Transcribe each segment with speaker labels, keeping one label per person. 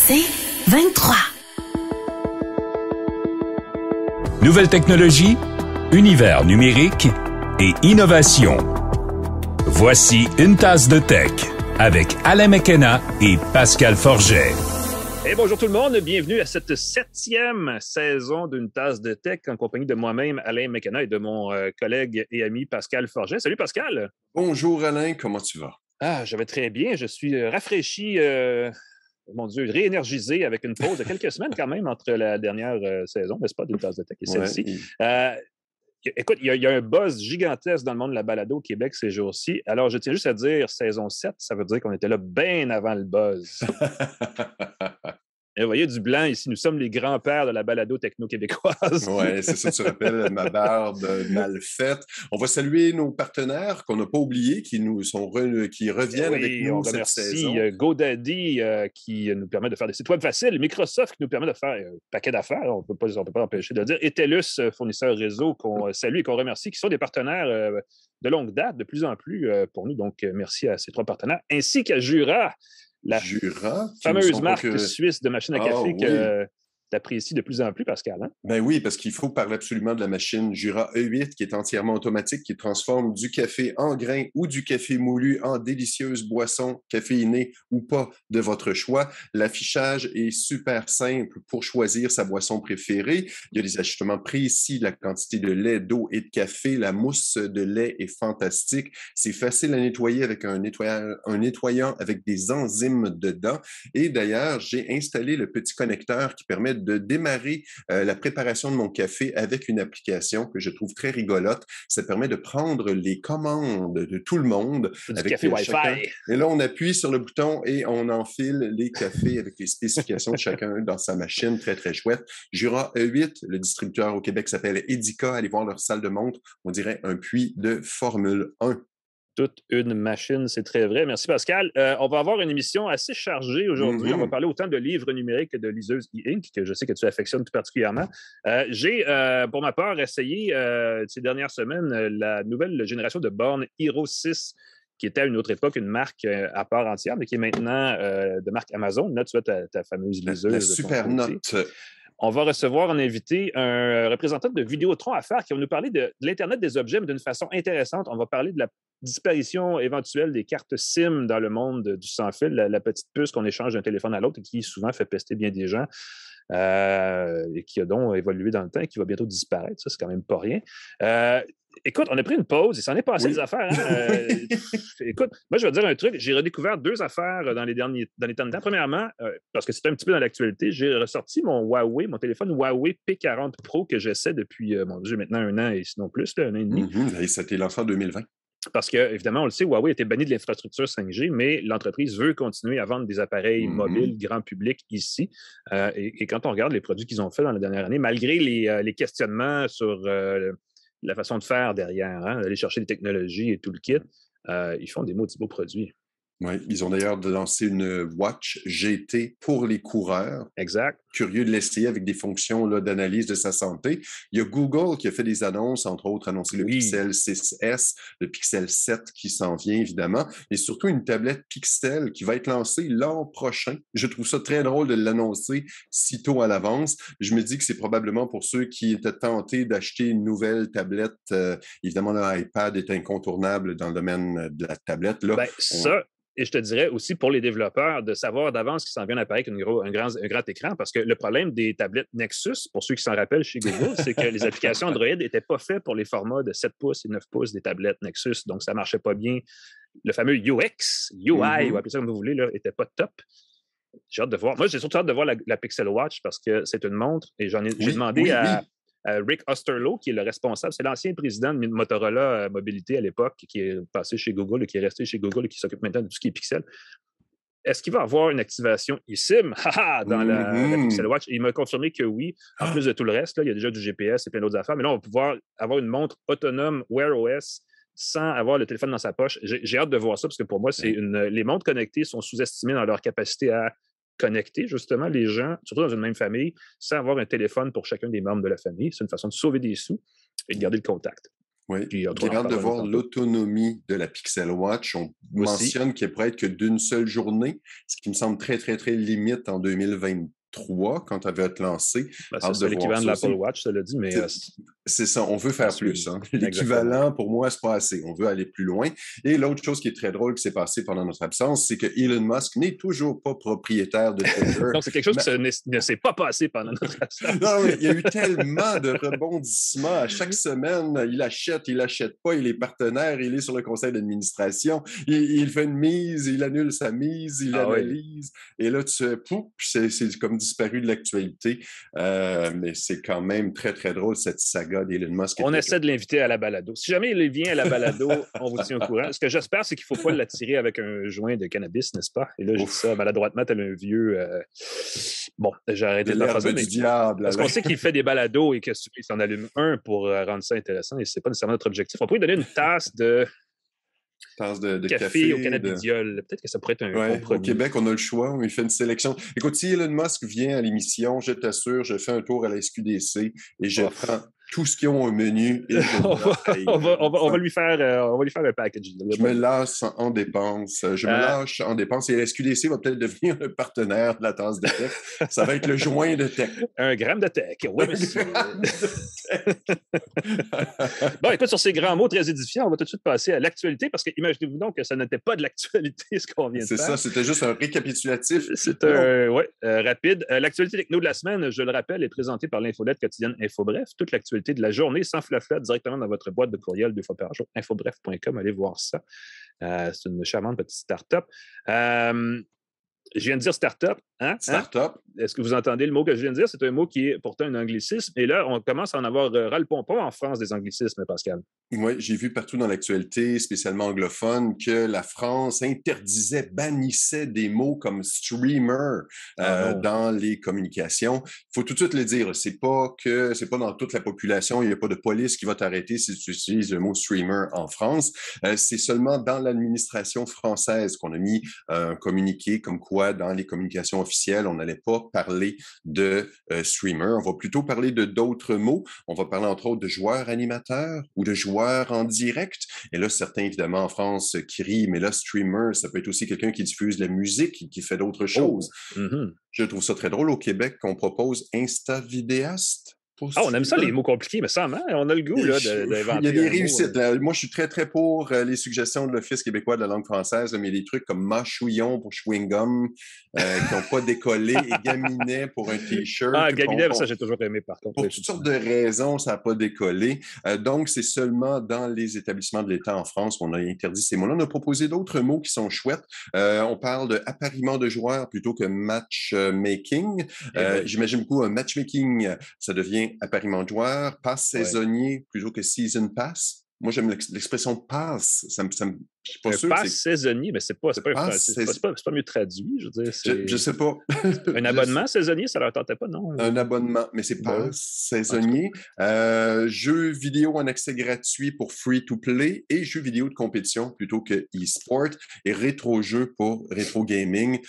Speaker 1: C'est 23.
Speaker 2: Nouvelles technologies, univers numérique et innovation. Voici une tasse de tech avec Alain McKenna et Pascal Forget.
Speaker 3: Et bonjour tout le monde, bienvenue à cette 7e saison d'une tasse de tech en compagnie de moi-même, Alain McKenna, et de mon collègue et ami Pascal Forget. Salut Pascal!
Speaker 4: Bonjour Alain, comment tu vas?
Speaker 3: Je vais très bien, je suis rafraîchi, mon Dieu, réénergisé avec une pause de quelques semaines quand même entre la dernière saison, n'est-ce pas, d'une tasse de tech et celle-ci. Écoute, il y a un buzz gigantesque dans le monde de la balado au Québec ces jours-ci. Alors, je tiens juste à dire saison 7, ça veut dire qu'on était là bien avant le buzz. Et vous voyez du blanc ici, nous sommes les grands-pères de la balado techno-québécoise.
Speaker 4: Oui, c'est ça, tu rappelles ma barbe mal faite. On va saluer nos partenaires qu'on n'a pas oubliés, qui reviennent avec nous cette saison.
Speaker 3: On remercie GoDaddy qui nous permet de faire des sites web faciles, Microsoft qui nous permet de faire un paquet d'affaires, on ne peut pas empêcher de le dire, et TELUS, fournisseur réseau qu'on salue et qu'on remercie, qui sont des partenaires de longue date, de plus en plus pour nous. Donc, merci à ces trois partenaires, ainsi qu'à Jura, la fameuse marque suisse de machine à café que tu apprécies de plus en plus, Pascal. Hein?
Speaker 4: Ben oui, parce qu'il faut parler absolument de la machine Jura E8 qui est entièrement automatique, qui transforme du café en grains ou du café moulu en délicieuse boisson caféinée ou pas de votre choix. L'affichage est super simple pour choisir sa boisson préférée. Il y a des ajustements précis, la quantité de lait, d'eau et de café. La mousse de lait est fantastique. C'est facile à nettoyer avec un nettoyant avec des enzymes dedans. Et d'ailleurs, j'ai installé le petit connecteur qui permet de démarrer la préparation de mon café avec une application que je trouve très rigolote. Ça permet de prendre les commandes de tout le monde.
Speaker 3: Du café Wi-Fi.
Speaker 4: Et là, on appuie sur le bouton et on enfile les cafés avec les spécifications de chacun dans sa machine. Très, très chouette. Jura E8, le distributeur au Québec s'appelle Edica. Allez voir leur salle de montre. On dirait un puits de Formule 1.
Speaker 3: Toute une machine, c'est très vrai. Merci, Pascal. On va avoir une émission assez chargée aujourd'hui. On va parler autant de livres numériques que de liseuses e-ink, que je sais que tu affectionnes tout particulièrement. J'ai, pour ma part, essayé ces dernières semaines la nouvelle génération de bornes Hero 6, qui était à une autre époque une marque à part entière, mais qui est maintenant de marque Amazon. Là, tu vois ta fameuse liseuse.
Speaker 4: La Super Note.
Speaker 3: On va recevoir en invité un représentant de Vidéotron Affaires qui va nous parler de l'Internet des objets, mais d'une façon intéressante. On va parler de la disparition éventuelle des cartes SIM dans le monde du sans-fil, la petite puce qu'on échange d'un téléphone à l'autre et qui souvent fait pester bien des gens et qui a donc évolué dans le temps et qui va bientôt disparaître. Ça, c'est quand même pas rien. Écoute, on a pris une pause et ça en est passé des affaires. Hein? Écoute, moi, je vais te dire un truc. J'ai redécouvert deux affaires dans les temps de temps. Premièrement, parce que c'était un petit peu dans l'actualité, j'ai ressorti mon téléphone Huawei P40 Pro que j'essaie depuis, mon Dieu, maintenant 1 an et sinon plus, là, 1 an et demi.
Speaker 4: Et c'était lancé en 2020.
Speaker 3: Parce que, évidemment, on le sait, Huawei a été banni de l'infrastructure 5G, mais l'entreprise veut continuer à vendre des appareils mobiles grand public ici. Et quand on regarde les produits qu'ils ont fait dans la dernière année, malgré les questionnements sur la façon de faire derrière, hein, aller chercher des technologies et tout le kit, ils font des maudits beaux produits.
Speaker 4: Oui, ils ont d'ailleurs lancé une Watch GT pour les coureurs.
Speaker 3: Exact.
Speaker 4: Curieux de l'essayer avec des fonctions là, d'analyse de sa santé. Il y a Google qui a fait des annonces, entre autres, annoncé le Pixel 6S, le Pixel 7 qui s'en vient, évidemment, et surtout une tablette Pixel qui va être lancée l'an prochain. Je trouve ça très drôle de l'annoncer si tôt à l'avance. Je me dis que c'est probablement pour ceux qui étaient tentés d'acheter une nouvelle tablette. Évidemment, l'iPad est incontournable dans le domaine de la tablette. Là,
Speaker 3: Et je te dirais aussi pour les développeurs de savoir d'avance qu'ils s'en viennent avec un grand écran, parce que le problème des tablettes Nexus, pour ceux qui s'en rappellent chez Google, c'est que les applications Android n'étaient pas faites pour les formats de 7 pouces et 9 pouces des tablettes Nexus, donc ça ne marchait pas bien. Le fameux UX, UI, ou appelez ça comme vous voulez, n'était pas top. J'ai hâte de voir. Moi, j'ai surtout hâte de voir la Pixel Watch parce que c'est une montre et j'ai demandé à Rick Osterloh, qui est le responsable, c'est l'ancien président de Motorola Mobilité à l'époque, qui est passé chez Google et qui est resté chez Google et qui s'occupe maintenant de tout ce qui est Pixel. Est-ce qu'il va avoir une activation eSIM dans la Pixel Watch? Et il m'a confirmé que oui. En plus de tout le reste, là, il y a déjà du GPS et plein d'autres affaires. Mais là, on va pouvoir avoir une montre autonome Wear OS sans avoir le téléphone dans sa poche. J'ai hâte de voir ça parce que pour moi, les montres connectées sont sous-estimées dans leur capacité à connecter justement les gens, surtout dans une même famille, sans avoir un téléphone pour chacun des membres de la famille. C'est une façon de sauver des sous et de garder le contact.
Speaker 4: Oui,
Speaker 3: Puis,
Speaker 4: j'ai hâte de voir l'autonomie de la Pixel Watch. On mentionne qu'elle pourrait être que d'une seule journée, ce qui me semble très, très, très limite en 2023 quand elle va être lancée.
Speaker 3: C'est l'équivalent de l'Apple Watch, ça l'a dit, mais...
Speaker 4: C'est ça, on veut faire plus. Hein. L'équivalent, pour moi, c'est pas assez. On veut aller plus loin. Et l'autre chose qui est très drôle qui s'est passée pendant notre absence, c'est que Elon Musk n'est toujours pas propriétaire de Twitter.
Speaker 3: Donc, c'est quelque chose qui ne s'est pas passé pendant notre absence.
Speaker 4: Non, mais il y a eu tellement de rebondissements. À chaque semaine, il achète pas, il est partenaire, il est sur le conseil d'administration, il fait une mise, il annule sa mise, il analyse. Oui. Et là, c'est comme disparu de l'actualité. Mais c'est quand même très, très drôle, cette saga d'Elon Musk.
Speaker 3: On essaie de l'inviter à la balado. Si jamais il vient à la balado, on vous tient au courant. Ce que j'espère, c'est qu'il ne faut pas l'attirer avec un joint de cannabis, n'est-ce pas? Et là, je dis ça maladroitement, tel un vieux... Bon, j'ai arrêté de l'heure
Speaker 4: du diable.
Speaker 3: Parce qu'on sait qu'il fait des balados et qu'il s'en allume un pour rendre ça intéressant et ce n'est pas nécessairement notre objectif. On pourrait lui donner une tasse de café au cannabidiol. Peut-être que ça pourrait être un compromis.
Speaker 4: Au Québec, on a le choix. Il fait une sélection. Écoute, si Elon Musk vient à l'émission, je t'assure, je fais un tour à la SQDC et je prends tout ce qu'ils ont au menu. Et
Speaker 3: on va lui faire un package.
Speaker 4: Je me lâche en dépenses. Je me lâche en dépenses. Et la SQDC va peut-être devenir le partenaire de la tasse de tech. Ça va être le joint de tech.
Speaker 3: 1 gramme de tech. Oui, monsieur. Bon, écoute, sur ces grands mots très édifiants, on va tout de suite passer à l'actualité parce que imaginez-vous donc que ça n'était pas de l'actualité ce qu'on vient de faire.
Speaker 4: C'est ça, c'était juste un récapitulatif.
Speaker 3: C'est rapide. L'actualité techno de la semaine, je le rappelle, est présentée par l'infolette quotidienne InfoBref. Toute l'actualité de la journée sans flafla directement dans votre boîte de courriel 2 fois par jour. Infobref.com, allez voir ça. C'est une charmante petite start-up. Je viens de dire start-up. Hein?
Speaker 4: Start-up.
Speaker 3: Est-ce que vous entendez le mot que je viens de dire? C'est un mot qui est pourtant un anglicisme. Et là, on commence à en avoir ras-le-pompon en France des anglicismes, Pascal.
Speaker 4: Oui, j'ai vu partout dans l'actualité, spécialement anglophone, que la France interdisait, bannissait des mots comme streamer dans les communications. Il faut tout de suite le dire, c'est pas dans toute la population, il n'y a pas de police qui va t'arrêter si tu utilises le mot streamer en France. C'est seulement dans l'administration française qu'on a mis un communiqué comme quoi dans les communications officielles, on n'allait pas parler de streamer. On va plutôt parler de d'autres mots. On va parler entre autres de joueurs animateurs ou de joueurs en direct. Et là, certains, évidemment, en France, qui rient, mais là, streamer, ça peut être aussi quelqu'un qui diffuse de la musique, qui fait d'autres choses. Je trouve ça très drôle. Au Québec, on propose Insta vidéaste.
Speaker 3: On aime ça, les mots compliqués, mais ça, on a le goût d'inventer.
Speaker 4: Il y a des réussites. Moi, je suis très, très pour les suggestions de l'Office québécois de la langue française, mais il y a des trucs comme mâchouillon pour chewing-gum qui n'ont pas décollé et gaminet pour un T-shirt.
Speaker 3: Gaminet, ça, j'ai toujours aimé, par contre.
Speaker 4: Pour toutes sortes de raisons, ça n'a pas décollé. Donc, c'est seulement dans les établissements de l'État en France qu'on a interdit ces mots-là. On a proposé d'autres mots qui sont chouettes. On parle de appariement de joueurs plutôt que matchmaking. J'imagine beaucoup un matchmaking, ça devient appariement de joueur, pass saisonnier plutôt que season pass. Moi, j'aime l'expression pass. Je suis pas sûr.
Speaker 3: Pass saisonnier, mais c'est pas mieux traduit, je veux dire.
Speaker 4: Je sais pas.
Speaker 3: Un abonnement saisonnier, ça leur tentait pas, non?
Speaker 4: Un abonnement, mais c'est pass saisonnier. Jeux vidéo en accès gratuit pour free-to-play et jeux vidéo de compétition plutôt que e-sport et rétro-jeux pour rétro-gaming.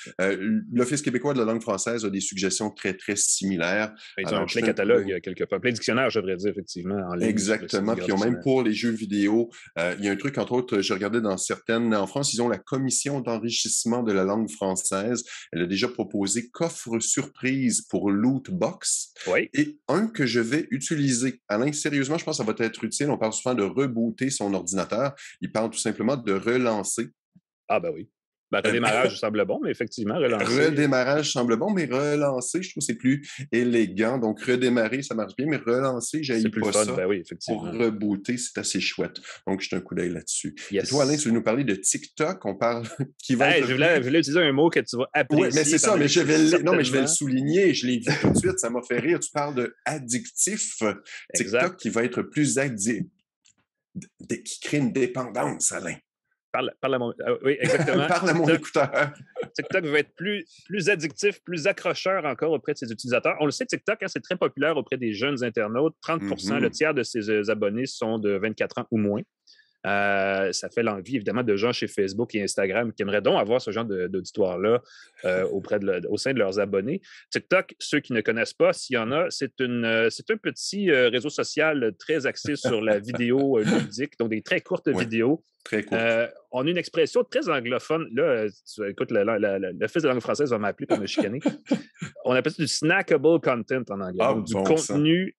Speaker 4: L'Office québécois de la langue française a des suggestions très, très similaires.
Speaker 3: Ils ont un plein catalogue, quelque part. Plein dictionnaire, je devrais dire, effectivement, en ligne.
Speaker 4: Exactement. Puis, même pour les jeux vidéo, il y a un truc, entre autres, je regardais dans certaines... En France, ils ont la Commission d'enrichissement de la langue française. Elle a déjà proposé coffre surprise pour loot box.
Speaker 3: Oui.
Speaker 4: Et un que je vais utiliser. Alain, sérieusement, je pense que ça va être utile. On parle souvent de rebooter son ordinateur. Il parle tout simplement de relancer.
Speaker 3: Ah ben oui. Redémarrage semble bon, mais effectivement, relancer.
Speaker 4: Redémarrage semble bon, mais relancer, je trouve que c'est plus élégant. Donc, redémarrer, ça marche bien, mais relancer, j'aille pas fun, ça.
Speaker 3: Oui, effectivement.
Speaker 4: Pour rebooter, c'est assez chouette. Donc, je un coup d'œil là-dessus.
Speaker 3: Yes.
Speaker 4: Et toi, Alain, tu veux nous parler de TikTok? On parle qui va
Speaker 3: je voulais utiliser un mot que tu vas apprécier.
Speaker 4: Oui, mais c'est ça, mais je vais le souligner. Je l'ai vu tout de suite, ça m'a fait rire. Tu parles de addictif. TikTok qui va être plus qui crée une dépendance, Alain.
Speaker 3: Oui, exactement.
Speaker 4: Parle à mon écouteur.
Speaker 3: TikTok va être plus addictif, plus accrocheur encore auprès de ses utilisateurs. On le sait, TikTok, c'est très populaire auprès des jeunes internautes. 30%, le tiers de ses abonnés sont de 24 ans ou moins. Ça fait l'envie, évidemment, de gens chez Facebook et Instagram qui aimeraient donc avoir ce genre d'auditoire-là au sein de leurs abonnés. TikTok, ceux qui ne connaissent pas, s'il y en a, c'est un petit réseau social très axé sur la vidéo ludique, donc des très courtes vidéos.
Speaker 4: Très court.
Speaker 3: On a une expression très anglophone. Là, écoute, le fils de langue française va m'appeler pour me chicaner. On appelle ça du snackable content en anglais. Donc, du contenu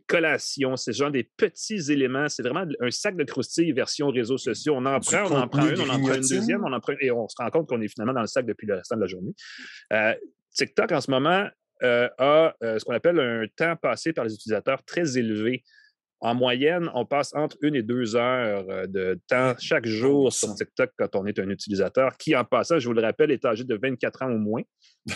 Speaker 3: collation. C'est genre des petits éléments. C'est vraiment un sac de croustilles version réseaux sociaux. On en prend une, on en prend une deuxième, et on se rend compte qu'on est finalement dans le sac depuis le restant de la journée. TikTok, en ce moment, a ce qu'on appelle un temps passé par les utilisateurs très élevé. En moyenne, on passe entre 1 et 2 heures de temps chaque jour sur TikTok quand on est un utilisateur qui, en passant, je vous le rappelle, est âgé de 24 ans au moins.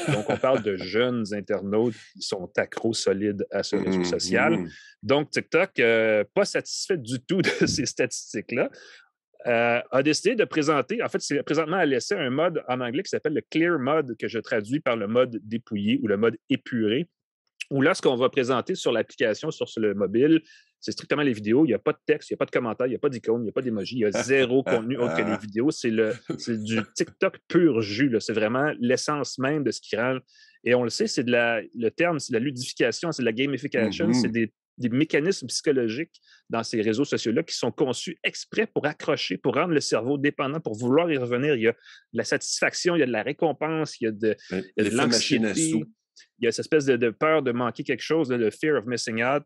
Speaker 3: Donc, on parle de jeunes internautes qui sont accros solides à ce réseau social. Donc, TikTok, pas satisfait du tout de ces statistiques-là, a décidé de présenter, en fait, c'est présentement à l'essai un mode en anglais qui s'appelle le Clear Mode, que je traduis par le mode dépouillé ou le mode épuré, où là, ce qu'on va présenter sur l'application, sur le mobile, c'est strictement les vidéos. Il n'y a pas de texte, il n'y a pas de commentaires, il n'y a pas d'icône, il n'y a pas d'emoji, il y a zéro contenu autre que les vidéos. C'est du TikTok pur jus. Là. C'est vraiment l'essence même de ce qui rend. Et on le sait, le terme, c'est de la ludification, c'est de la gamification, c'est des mécanismes psychologiques dans ces réseaux sociaux-là qui sont conçus exprès pour accrocher, pour rendre le cerveau dépendant, pour vouloir y revenir. Il y a de la satisfaction, il y a de la récompense, il y a de l'anxiété. Il y a cette espèce de peur de manquer quelque chose, le fear of missing out.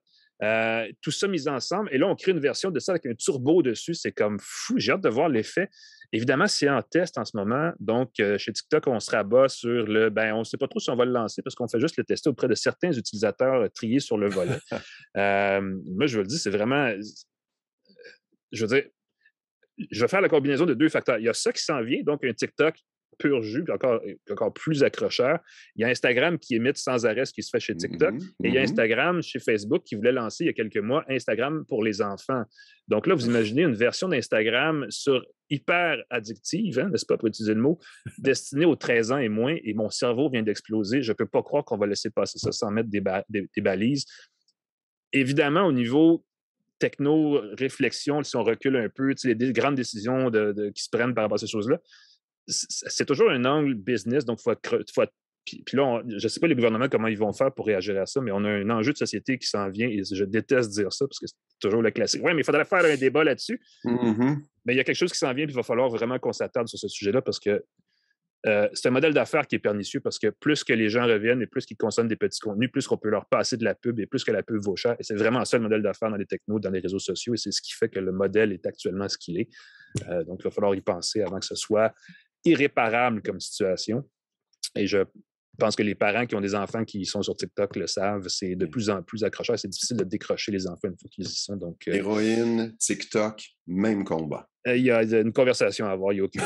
Speaker 3: Tout ça mis ensemble. Et là, on crée une version de ça avec un turbo dessus. C'est comme fou. J'ai hâte de voir l'effet. Évidemment, c'est en test en ce moment. Donc, chez TikTok, on se rabat sur on ne sait pas trop si on va le lancer parce qu'on fait juste le tester auprès de certains utilisateurs triés sur le volet. Moi, je vous le dis, c'est vraiment... Je veux dire, je vais faire la combinaison de 2 facteurs. Il y a ça qui s'en vient, donc un TikTok pur jus, puis encore plus accrocheur. Il y a Instagram qui émite sans arrêt ce qui se fait chez TikTok. Et il y a Instagram chez Facebook qui voulait lancer il y a quelques mois Instagram pour les enfants. Donc là, vous imaginez une version d'Instagram hyper addictive, n'est-ce pas, pour utiliser le mot, destinée aux 13 ans et moins, et mon cerveau vient d'exploser. Je ne peux pas croire qu'on va laisser passer ça sans mettre des balises. Évidemment, au niveau techno-réflexion, si on recule un peu, les grandes décisions qui se prennent par rapport à ces choses-là, c'est toujours un angle business, donc puis là, je ne sais pas les gouvernements comment ils vont faire pour réagir à ça, mais on a un enjeu de société qui s'en vient et je déteste dire ça parce que c'est toujours le classique. Oui, mais il faudrait faire un débat là-dessus. Mais il y a quelque chose qui s'en vient et il va falloir vraiment qu'on s'attarde sur ce sujet-là parce que c'est un modèle d'affaires qui est pernicieux parce que plus que les gens reviennent et plus qu'ils consomment des petits contenus, plus qu'on peut leur passer de la pub et plus que la pub vaut cher. Et c'est vraiment ça le modèle d'affaires dans les technos, dans les réseaux sociaux et c'est ce qui fait que le modèle est actuellement ce qu'il est. Donc, il va falloir y penser avant que ce soit irréparable comme situation. Et je pense que les parents qui ont des enfants qui sont sur TikTok le savent, c'est de plus en plus accrocheur. C'est difficile de décrocher les enfants une fois qu'ils y sont. Donc,
Speaker 4: héroïne, TikTok, même combat.
Speaker 3: Il y a une conversation à avoir, il n'y a aucune.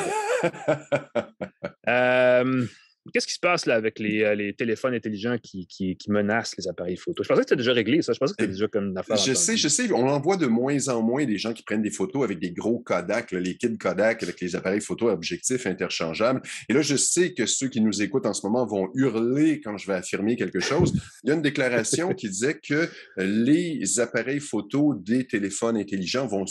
Speaker 3: Qu'est-ce qui se passe là avec les téléphones intelligents qui menacent les appareils photo? Je pensais que c'était déjà réglé, ça. Je pensais que c'était déjà comme une affaire.
Speaker 4: Je sais. On en voit de moins en moins des gens qui prennent des photos avec des gros Kodak, les kits Kodak avec les appareils photo à objectifs interchangeables. Et là, je sais que ceux qui nous écoutent en ce moment vont hurler quand je vais affirmer quelque chose. Il y a une déclaration qui disait que les appareils photo des téléphones intelligents vont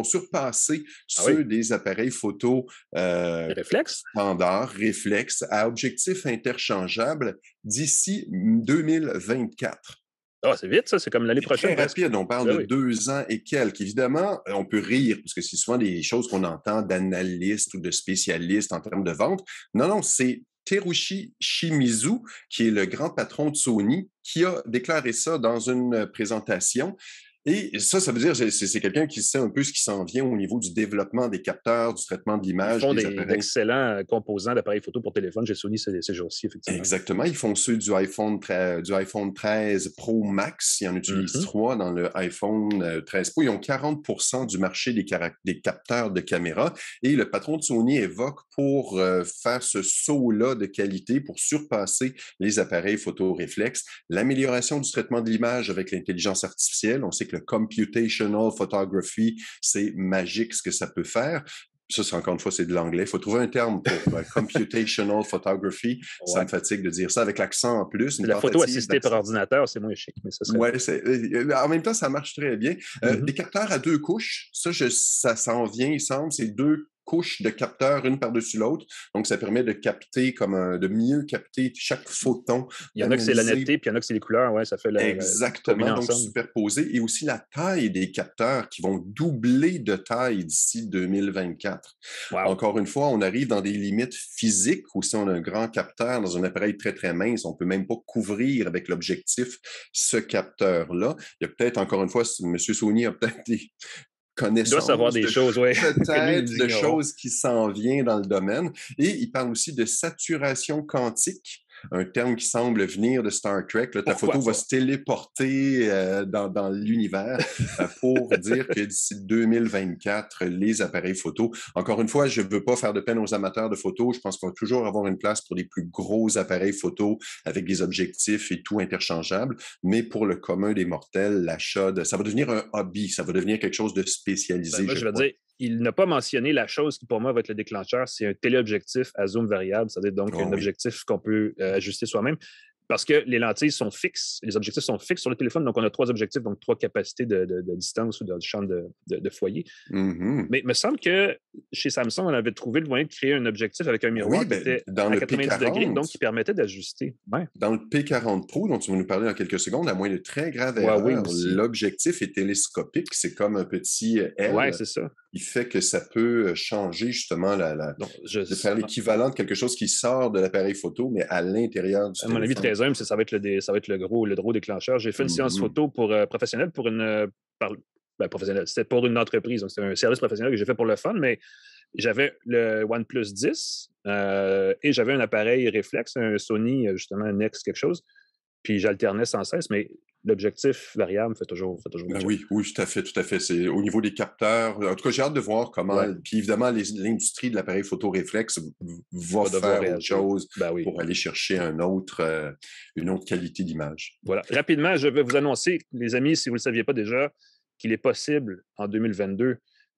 Speaker 4: surpasser ceux des appareils photo standards, réflexes, à objectifs interchangeables d'ici 2024.
Speaker 3: Ah, c'est vite, ça. C'est comme l'année prochaine.
Speaker 4: Très rapide. On parle de 2 ans et quelques. Évidemment, on peut rire parce que c'est souvent des choses qu'on entend d'analystes ou de spécialistes en termes de vente. Non, c'est Terushi Shimizu, qui est le grand patron de Sony, qui a déclaré ça dans une présentation. Et ça veut dire que c'est quelqu'un qui sait un peu ce qui s'en vient au niveau du développement des capteurs, du traitement de l'image.
Speaker 3: Ils font d'excellents composants d'appareils photo pour téléphone chez Sony ces jours-ci, effectivement.
Speaker 4: Exactement. Ils font ceux du iPhone 13 Pro Max. Ils en utilisent 3 dans le iPhone 13 Pro. Ils ont 40% du marché des capteurs de caméra. Et le patron de Sony évoque pour faire ce saut-là de qualité, pour surpasser les appareils photo réflexes, l'amélioration du traitement de l'image avec l'intelligence artificielle. On sait que le computational photography, c'est magique ce que ça peut faire. Ça, c'est encore une fois, c'est de l'anglais. Il faut trouver un terme pour computational photography.
Speaker 3: Ouais.
Speaker 4: Ça me fatigue de dire ça avec l'accent en plus.
Speaker 3: La photo assistée par ordinateur, c'est moins chic, mais ça serait...
Speaker 4: Ouais, en même temps, ça marche très bien. Des capteurs à 2 couches, ça s'en vient, il semble. C'est 2 couches de capteurs, une par-dessus l'autre. Donc, ça permet de capter de mieux capter chaque photon.
Speaker 3: Il y en a que c'est la netteté, puis il y en a que c'est les couleurs. Ouais, ça fait
Speaker 4: exactement, donc superposé. Et aussi la taille des capteurs qui vont doubler de taille d'ici 2024. Wow. Encore une fois, on arrive dans des limites physiques où si on a un grand capteur dans un appareil très, très mince, on ne peut même pas couvrir avec l'objectif ce capteur-là. Il y a peut-être, encore une fois, M. Sony a peut-être des connaissance.
Speaker 3: Il doit savoir des choses, oui.
Speaker 4: Peut-être de choses qui s'en viennent dans le domaine. Et il parle aussi de saturation quantique, un terme qui semble venir de Star Trek. Là, ta photo va se téléporter dans l'univers pour dire que d'ici 2024, les appareils photo, encore une fois, je ne veux pas faire de peine aux amateurs de photos. Je pense qu'on va toujours avoir une place pour les plus gros appareils photo avec des objectifs et tout interchangeables. Mais pour le commun des mortels, l'achat ça va devenir un hobby. Ça va devenir quelque chose de spécialisé.
Speaker 3: Moi, je veux dire, il n'a pas mentionné la chose qui, pour moi, va être le déclencheur. C'est un téléobjectif à zoom variable, c'est-à-dire donc un objectif qu'on peut ajuster soi-même. Parce que les lentilles sont fixes, les objectifs sont fixes sur le téléphone, donc on a 3 objectifs, donc 3 capacités de distance ou de champ de foyer. Mais il me semble que chez Samsung, on avait trouvé le moyen de créer un objectif avec un miroir qui était à 90 degrés, donc qui permettait d'ajuster. Ouais.
Speaker 4: Dans le P40 Pro, dont tu vas nous parler dans quelques secondes, à moins de très grave erreur, l'objectif est télescopique, c'est comme un petit L.
Speaker 3: Oui, c'est ça.
Speaker 4: Il fait que ça peut changer justement de faire l'équivalent de quelque chose qui sort de l'appareil photo, mais à l'intérieur du téléphone.
Speaker 3: À mon avis, très humble, ça va être le gros déclencheur. J'ai fait une séance photo professionnelle pour professionnelle. C'était pour une entreprise, donc c'est un service professionnel que j'ai fait pour le fun, mais j'avais le OnePlus 10 et j'avais un appareil réflexe, un Sony, justement, un Nex quelque chose, puis j'alternais sans cesse, mais l'objectif variable fait toujours
Speaker 4: oui, tout à fait. C'est au niveau des capteurs. En tout cas, j'ai hâte de voir comment. Puis évidemment, l'industrie de l'appareil photo réflexe va faire autre chose pour aller chercher une autre qualité d'image.
Speaker 3: Voilà. Rapidement, je vais vous annoncer, les amis, si vous ne le saviez pas déjà, qu'il est possible en 2022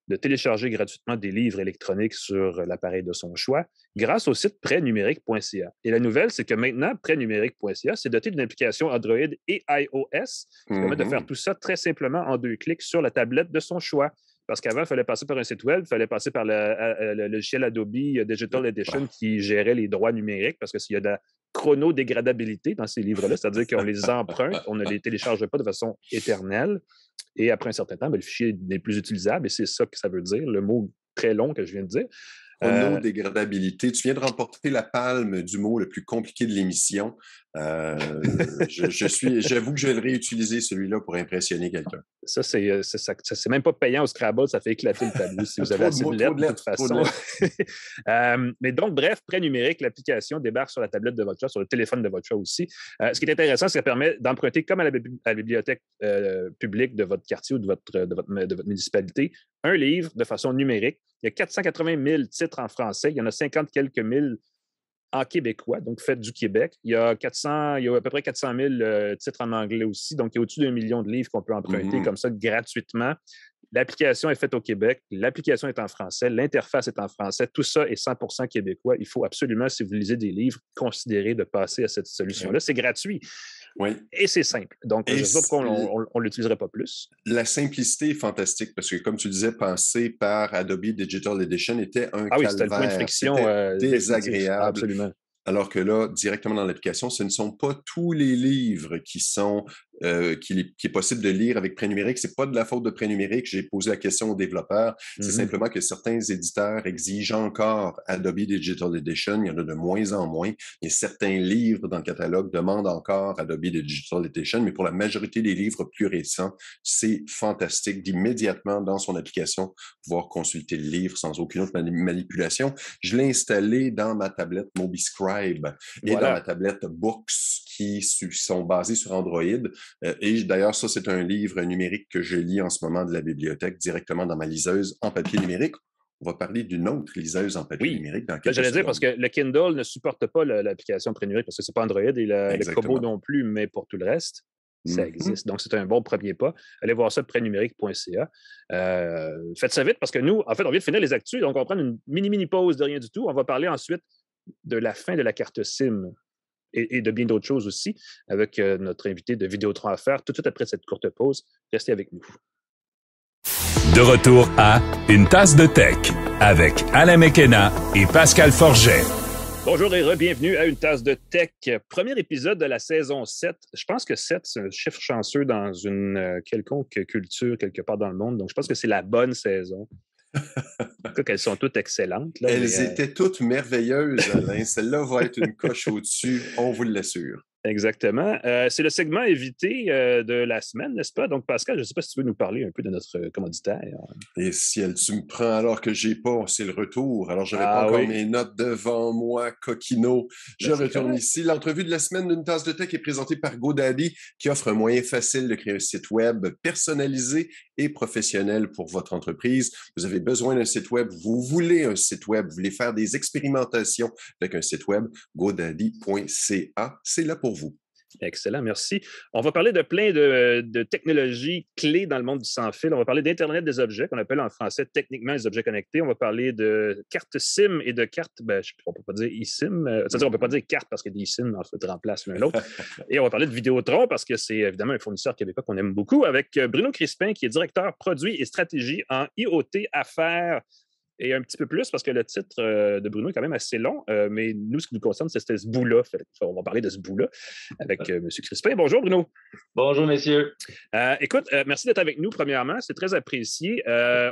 Speaker 3: de télécharger gratuitement des livres électroniques sur l'appareil de son choix grâce au site prêtnumérique.ca. Et la nouvelle, c'est que maintenant, prêtnumérique.ca, c'est doté d'une application Android et iOS qui permet de faire tout ça très simplement en 2 clics sur la tablette de son choix. Parce qu'avant, il fallait passer par un site web, il fallait passer par le logiciel Adobe Digital Edition qui gérait les droits numériques parce qu'il y a de la chronodégradabilité dans ces livres-là, c'est-à-dire qu'on les emprunte, on ne les télécharge pas de façon éternelle. Et après un certain temps, le fichier n'est plus utilisable et c'est ça que ça veut dire, le mot très long que je viens de dire.
Speaker 4: Chronodégradabilité. Tu viens de remporter la palme du mot le plus compliqué de l'émission. J'avoue que je vais le réutiliser, celui-là, pour impressionner quelqu'un.
Speaker 3: Ça, c'est même pas payant au Scrabble, ça fait éclater le tableau si vous avez assez de lettres de toute façon. Mais donc, bref, Prêt numérique, l'application débarque sur la tablette de votre choix, sur le téléphone de votre choix aussi. Ce qui est intéressant, c'est que ça permet d'emprunter, comme à la bibliothèque publique de votre quartier ou de votre municipalité, un livre de façon numérique. Il y a 480 000 titres en français, il y en a 50 quelques mille en québécois, donc fait du Québec. Il y a à peu près 400 000 titres en anglais aussi, donc il y a au-dessus d'1 million de livres qu'on peut emprunter comme ça gratuitement. L'application est faite au Québec, l'application est en français, l'interface est en français, tout ça est 100% québécois. Il faut absolument, si vous lisez des livres, considérer de passer à cette solution-là. C'est gratuit.
Speaker 4: Oui.
Speaker 3: Et c'est simple. Donc, je ne sais pas pourquoi on ne l'utiliserait pas plus.
Speaker 4: La simplicité est fantastique parce que, comme tu disais, passer par Adobe Digital Edition était un calvaire.
Speaker 3: C'était le point de friction
Speaker 4: désagréable.
Speaker 3: Absolument.
Speaker 4: Alors que là, directement dans l'application, ce ne sont pas tous les livres qui est possible de lire avec Prêt numérique. C'est pas de la faute de Prêt numérique. J'ai posé la question aux développeurs. C'est simplement que certains éditeurs exigent encore Adobe Digital Edition. Il y en a de moins en moins. Et certains livres dans le catalogue demandent encore Adobe Digital Edition. Mais pour la majorité des livres plus récents, c'est fantastique d'immédiatement dans son application pouvoir consulter le livre sans aucune autre manipulation. Je l'ai installé dans ma tablette MobiScribe et dans ma tablette Books qui sont basées sur Android. Et d'ailleurs, ça, c'est un livre numérique que je lis en ce moment de la bibliothèque directement dans ma liseuse en papier numérique. On va parler d'une autre liseuse en papier numérique dans quelques
Speaker 3: J'allais dire parce que le Kindle ne supporte pas l'application Prêt numérique parce que ce n'est pas Android et le Kobo non plus, mais pour tout le reste. Ça existe. Donc, c'est un bon premier pas. Allez voir ça, prêtnumérique.ca. Faites ça vite parce que nous, en fait, on vient de finir les actus, donc on va prendre une mini pause de rien du tout. On va parler ensuite de la fin de la carte SIM et de bien d'autres choses aussi avec notre invité de Vidéotron à faire tout de suite après cette courte pause. Restez avec nous.
Speaker 2: De retour à Une tasse de tech avec Alain McKenna et Pascal Forget.
Speaker 3: Bonjour et bienvenue à Une tasse de tech. Premier épisode de la saison 7. Je pense que 7, c'est un chiffre chanceux dans une quelconque culture quelque part dans le monde. Donc, je pense que c'est la bonne saison. En tout cas, elles sont toutes excellentes. Là,
Speaker 4: Elles étaient toutes merveilleuses, Alain. Celle-là va être une coche au-dessus, on vous l'assure.
Speaker 3: Exactement. C'est le segment évité de la semaine, n'est-ce pas? Donc, Pascal, je ne sais pas si tu veux nous parler un peu de notre commanditaire.
Speaker 4: Et si tu me prends alors que j'ai pas, c'est le retour. Alors, je n'avais pas encore mes notes devant moi, coquino. Je retourne ici. L'entrevue de la semaine d'une tasse de tech est présentée par GoDaddy, qui offre un moyen facile de créer un site web personnalisé et professionnel pour votre entreprise. Vous avez besoin d'un site web, vous voulez un site web, vous voulez faire des expérimentations avec un site web, godaddy.ca, c'est là pour vous.
Speaker 3: Excellent, merci. On va parler de plein de technologies clés dans le monde du sans-fil. On va parler d'Internet des objets, qu'on appelle en français techniquement les objets connectés. On va parler de cartes SIM et de cartes, on ne peut pas dire eSIM, c'est-à-dire on ne peut pas dire carte parce que des SIM en fait remplacent l'un l'autre. Et on va parler de Vidéotron parce que c'est évidemment un fournisseur québécois qu'on aime beaucoup avec Bruno Crispin qui est directeur produit et stratégie en IoT affaires. Et un petit peu plus, parce que le titre de Bruno est quand même assez long, mais nous, ce qui nous concerne, c'était ce bout-là. On va parler de ce bout-là avec M. Crispin. Bonjour, Bruno.
Speaker 1: Bonjour, messieurs.
Speaker 3: Écoute, merci d'être avec nous, premièrement. C'est très apprécié.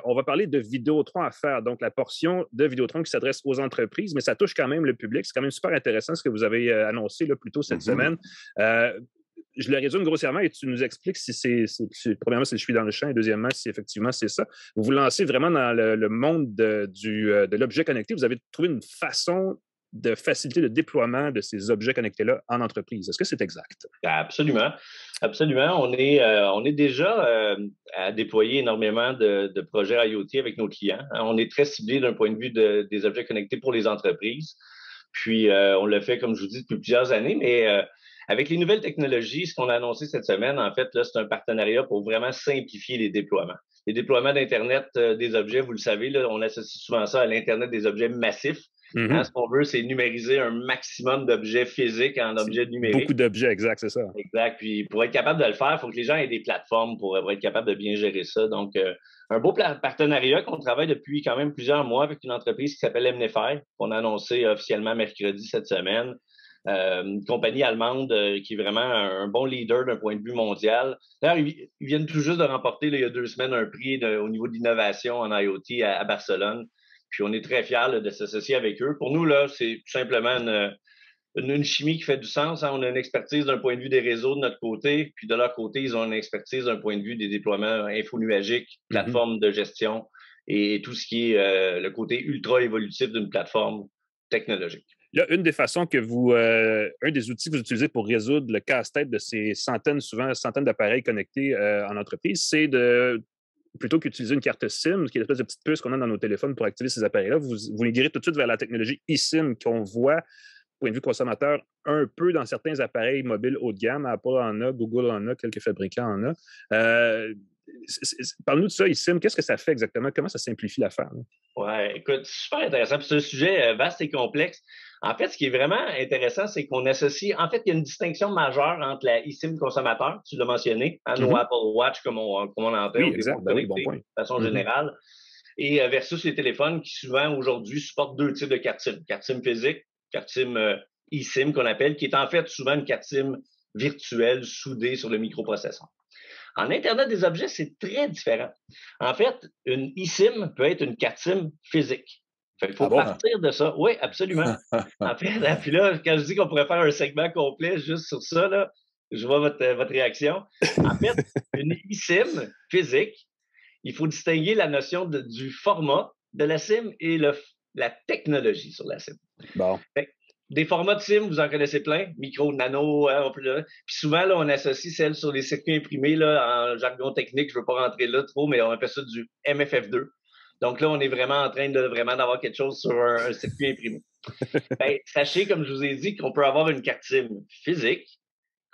Speaker 3: On va parler de Vidéotron à faire, donc la portion de Vidéotron qui s'adresse aux entreprises, mais ça touche quand même le public. C'est quand même super intéressant ce que vous avez annoncé là, plus tôt cette semaine. Je le résume grossièrement et tu nous expliques si premièrement, si je suis dans le champ et deuxièmement, si effectivement c'est ça. Vous vous lancez vraiment dans le monde de l'objet connecté. Vous avez trouvé une façon de faciliter le déploiement de ces objets connectés-là en entreprise. Est-ce que c'est exact?
Speaker 1: Absolument. Absolument. On est déjà à déployer énormément de projets IoT avec nos clients. On est très ciblé d'un point de vue des objets connectés pour les entreprises. Puis, on le fait, comme je vous dis, depuis plusieurs années, mais avec les nouvelles technologies, ce qu'on a annoncé cette semaine, en fait, là, c'est un partenariat pour vraiment simplifier les déploiements. Les déploiements d'Internet des objets, vous le savez, là, on associe souvent ça à l'Internet des objets massifs. Ce qu'on veut, c'est numériser un maximum d'objets physiques en objets numériques.
Speaker 3: Beaucoup d'objets, exact, c'est ça.
Speaker 1: Exact. Puis pour être capable de le faire, il faut que les gens aient des plateformes pour être capable de bien gérer ça. Donc, un beau partenariat qu'on travaille depuis quand même plusieurs mois avec une entreprise qui s'appelle MNFI, qu'on a annoncé officiellement mercredi cette semaine. Une compagnie allemande qui est vraiment un bon leader d'un point de vue mondial. D'ailleurs, ils viennent tout juste de remporter il y a 2 semaines un prix au niveau de l'innovation en IoT à Barcelone. Puis on est très fiers de s'associer avec eux. Pour nous, là, c'est tout simplement une chimie qui fait du sens. On a une expertise d'un point de vue des réseaux de notre côté, puis de leur côté, ils ont une expertise d'un point de vue des déploiements infonuagiques, plateformes de gestion et tout ce qui est le côté ultra évolutif d'une plateforme technologique.
Speaker 3: Là, une des façons que un des outils que vous utilisez pour résoudre le casse-tête de ces centaines d'appareils connectés en entreprise, c'est plutôt qu'utiliser une carte SIM, qui est l'espèce de petite puce qu'on a dans nos téléphones pour activer ces appareils-là, vous migrez tout de suite vers la technologie eSIM qu'on voit, point de vue consommateur, un peu dans certains appareils mobiles haut de gamme. Apple en a, Google en a, quelques fabricants en a. Parle-nous de ça, eSIM. Qu'est-ce que ça fait exactement? Comment ça simplifie l'affaire?
Speaker 1: Oui, écoute, super intéressant. C'est un sujet vaste et complexe. En fait, ce qui est vraiment intéressant, c'est qu'on associe... En fait, il y a une distinction majeure entre la eSIM consommateur, tu l'as mentionné, nos Apple Watch, comme on entend,
Speaker 3: oui, exact. Ben oui, bon point.
Speaker 1: De façon générale, et versus les téléphones qui souvent, aujourd'hui, supportent 2 types de carte SIM. Carte SIM physique, carte SIM eSIM qu'on appelle, qui est en fait souvent une carte SIM virtuelle soudée sur le microprocesseur. En Internet des objets, c'est très différent. En fait, une eSIM peut être une carte SIM physique. Il faut partir de ça. Oui, absolument. En fait, puis là, quand je dis qu'on pourrait faire un segment complet juste sur ça, là, je vois votre réaction. En fait, une eSIM physique, il faut distinguer la notion du format de la SIM et la technologie sur la SIM.
Speaker 3: Bon.
Speaker 1: Des formats de SIM, vous en connaissez plein, micro, nano, puis souvent, là, on associe celles sur les circuits imprimés, là, en jargon technique, je ne veux pas rentrer là trop, mais on appelle ça du MFF2. Donc là, on est vraiment en train d'avoir quelque chose sur un circuit imprimé. Sachez, comme je vous ai dit, qu'on peut avoir une carte SIM physique,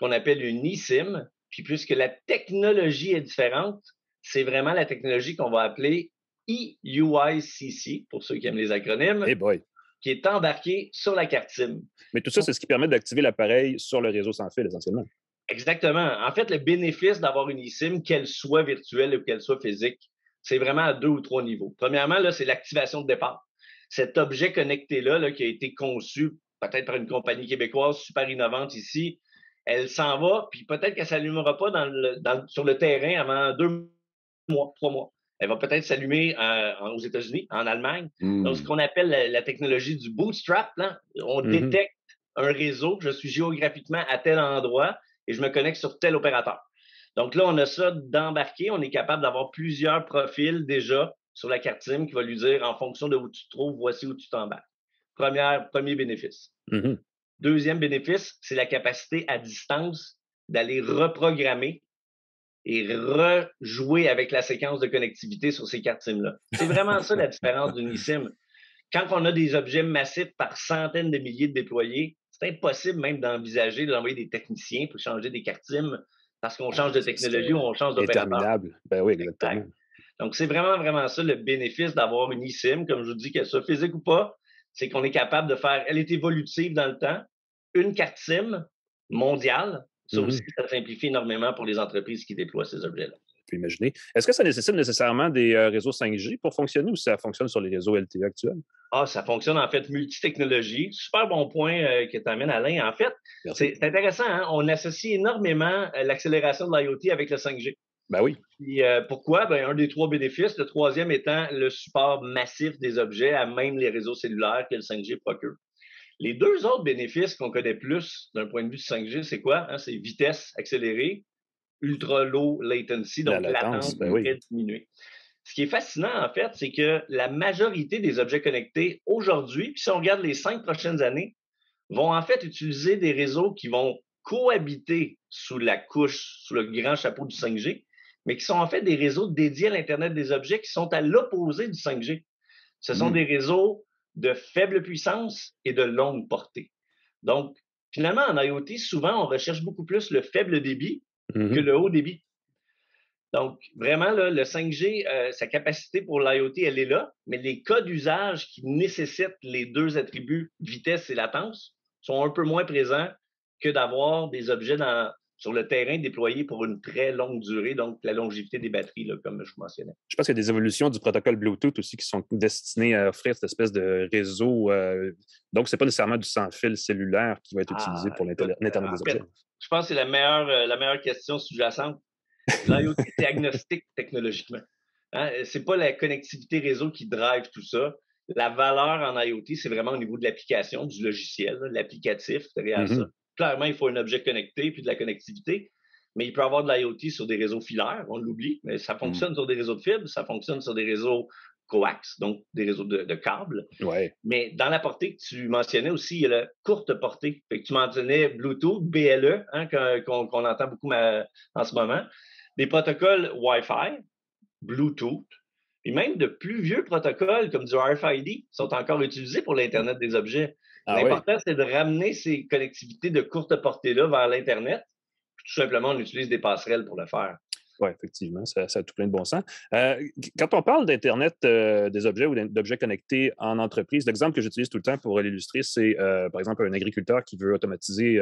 Speaker 1: qu'on appelle une eSIM, Puis puisque la technologie est différente, c'est vraiment la technologie qu'on va appeler EUICC, pour ceux qui aiment les acronymes,
Speaker 3: Hey boy.
Speaker 1: qui est embarquée sur la carte SIM.
Speaker 3: Mais tout ça, c'est ce qui permet d'activer l'appareil sur le réseau sans fil, essentiellement.
Speaker 1: Exactement. En fait, le bénéfice d'avoir une eSIM, qu'elle soit virtuelle ou qu'elle soit physique, c'est vraiment à 2 ou 3 niveaux. Premièrement, là, c'est l'activation de départ. Cet objet connecté-là, là, qui a été conçu peut-être par une compagnie québécoise super innovante ici, elle s'en va, puis peut-être qu'elle ne s'allumera pas sur le terrain avant 2 mois, 3 mois. Elle va peut-être s'allumer aux États-Unis, en Allemagne. Donc, ce qu'on appelle la technologie du bootstrap, là, on détecte un réseau, je suis géographiquement à tel endroit et je me connecte sur tel opérateur. Donc là, on a ça d'embarquer. On est capable d'avoir plusieurs profils déjà sur la carte SIM qui va lui dire, en fonction de où tu te trouves, voici où tu t'embarques. Premier bénéfice. Deuxième bénéfice, c'est la capacité à distance d'aller reprogrammer et rejouer avec la séquence de connectivité sur ces cartes SIM-là. C'est vraiment ça la différence d'une eSIM. Quand on a des objets massifs par centaines de milliers de déployés, c'est impossible même d'envisager d'envoyer des techniciens pour changer des cartes SIM parce qu'on change de technologie ou on change d'opérateur.
Speaker 3: Interminable. Ben oui, exactement.
Speaker 1: Exact. Donc, c'est vraiment, vraiment ça le bénéfice d'avoir une eSIM, comme je vous dis, qu'elle soit physique ou pas, c'est qu'on est capable de faire, elle est évolutive dans le temps, une carte SIM mondiale. Ça aussi, ça simplifie énormément pour les entreprises qui déploient ces objets-là.
Speaker 3: On peut imaginer. Est-ce que ça nécessite nécessairement des réseaux 5G pour fonctionner ou ça fonctionne sur les réseaux LTE actuels?
Speaker 1: Ah, ça fonctionne en fait multitechnologie. Super bon point que tu amènes, Alain. En fait, c'est intéressant. Hein? On associe énormément l'accélération de l'IoT avec le 5G.
Speaker 3: Ben oui.
Speaker 1: Puis, pourquoi? Ben, un des 3 bénéfices, le troisième étant le support massif des objets à même les réseaux cellulaires que le 5G procure. Les 2 autres bénéfices qu'on connaît plus d'un point de vue du 5G, c'est quoi? Hein? C'est vitesse accélérée, ultra low latency, donc la latence très diminuée. Ce qui est fascinant, en fait, c'est que la majorité des objets connectés aujourd'hui, puis si on regarde les 5 prochaines années, vont en fait utiliser des réseaux qui vont cohabiter sous la couche, sous le grand chapeau du 5G, mais qui sont en fait des réseaux dédiés à l'Internet des objets qui sont à l'opposé du 5G. Ce sont des réseaux de faible puissance et de longue portée. Donc, finalement, en IoT, souvent, on recherche beaucoup plus le faible débit que le haut débit. Donc, vraiment, là, le 5G, sa capacité pour l'IoT, elle est là, mais les cas d'usage qui nécessitent les 2 attributs, vitesse et latence, sont un peu moins présents que d'avoir des objets sur le terrain déployés pour une très longue durée, donc la longévité des batteries, là, comme je vous mentionnais.
Speaker 3: Je pense qu'il y a des évolutions du protocole Bluetooth aussi qui sont destinées à offrir cette espèce de réseau. Donc, ce n'est pas nécessairement du sans-fil cellulaire qui va être utilisé pour l'Internet des objets.
Speaker 1: Je pense que c'est la meilleure question sous-jacente. L'IoT, c'est agnostique technologiquement. Hein? Ce n'est pas la connectivité réseau qui drive tout ça. La valeur en IoT, c'est vraiment au niveau de l'application, du logiciel, de l'applicatif derrière ça. Clairement, il faut un objet connecté puis de la connectivité, mais il peut y avoir de l'IoT sur des réseaux filaires, on l'oublie, mais ça fonctionne sur des réseaux de fibres, ça fonctionne sur des réseaux coax, donc des réseaux de câbles.
Speaker 3: Ouais.
Speaker 1: Mais dans la portée que tu mentionnais aussi, il y a la courte portée. Fait que tu mentionnais Bluetooth, BLE, hein, qu'on entend beaucoup en ce moment. Des protocoles Wi-Fi, Bluetooth, et même de plus vieux protocoles comme du RFID sont encore utilisés pour l'Internet des objets. L'important, c'est de ramener ces connectivités de courte portée-là vers l'Internet. Tout simplement, on utilise des passerelles pour le faire.
Speaker 3: Oui, effectivement, ça a tout plein de bon sens. Quand on parle d'Internet des objets ou d'objets connectés en entreprise, l'exemple que j'utilise tout le temps pour l'illustrer, c'est par exemple un agriculteur qui veut automatiser,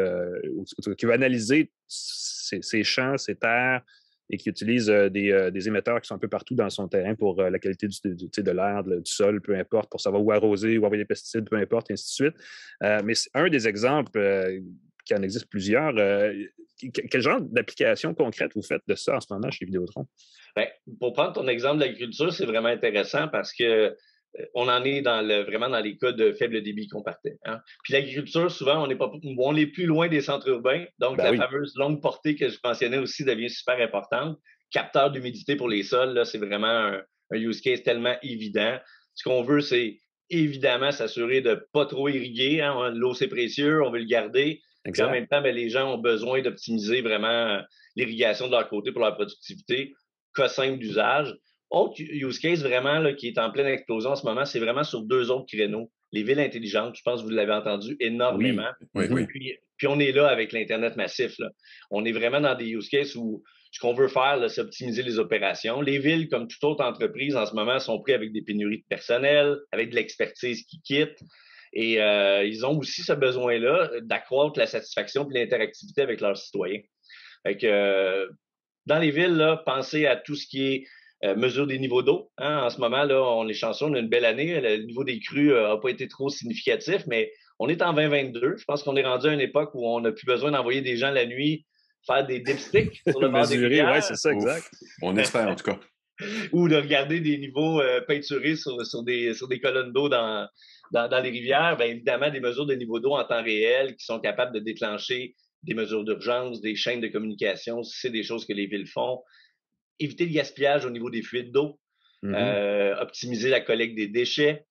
Speaker 3: qui veut analyser ses champs, ses terres, et qui utilise des émetteurs qui sont un peu partout dans son terrain pour la qualité de l'air, du sol, peu importe, pour savoir où arroser, où envoyer les pesticides, peu importe, et ainsi de suite. Mais c'est un des exemples, qui en existe plusieurs. Quel genre d'application concrète vous faites de ça en ce moment chez Vidéotron?
Speaker 1: Bien, pour prendre ton exemple de l'agriculture, c'est vraiment intéressant parce que on en est vraiment dans les cas de faible débit qu'on partait. Hein? Puis l'agriculture, souvent, on est plus loin des centres urbains. Donc, fameuse longue portée que je mentionnais aussi devient super importante. Capteur d'humidité pour les sols, là, c'est vraiment un use case tellement évident. Ce qu'on veut, c'est évidemment s'assurer de ne pas trop irriguer. Hein? L'eau, c'est précieux, on veut le garder. Puis en même temps, les gens ont besoin d'optimiser vraiment l'irrigation de leur côté pour leur productivité. Cas simple d'usage. Autre use case vraiment là, qui est en pleine explosion en ce moment, c'est vraiment sur 2 autres créneaux. Les villes intelligentes, je pense que vous l'avez entendu énormément.
Speaker 4: Oui.
Speaker 1: Puis Puis on est là avec l'Internet massif, là. On est vraiment dans des use cases où ce qu'on veut faire, là, c'est optimiser les opérations. Les villes, comme toute autre entreprise, en ce moment, sont pris avec des pénuries de personnel, avec de l'expertise qui quitte. Et ils ont aussi ce besoin-là d'accroître la satisfaction et l'interactivité avec leurs citoyens. Fait que, dans les villes, là, pensez à tout ce qui est mesure des niveaux d'eau. Hein. En ce moment, là, on est chanceux, on a une belle année. Le niveau des crues n'a pas été trop significatif, mais on est en 2022. Je pense qu'on est rendu à une époque où on n'a plus besoin d'envoyer des gens la nuit faire des dipsticks sur le bord des rivières.
Speaker 3: Oui, c'est ça, exact.
Speaker 4: On espère, en tout cas.
Speaker 1: Ou de regarder des niveaux peinturés sur des colonnes d'eau dans les rivières. Bien évidemment, des mesures de niveau d'eau en temps réel qui sont capables de déclencher des mesures d'urgence, des chaînes de communication, c'est des choses que les villes font. Éviter le gaspillage au niveau des fuites d'eau, optimiser la collecte des déchets.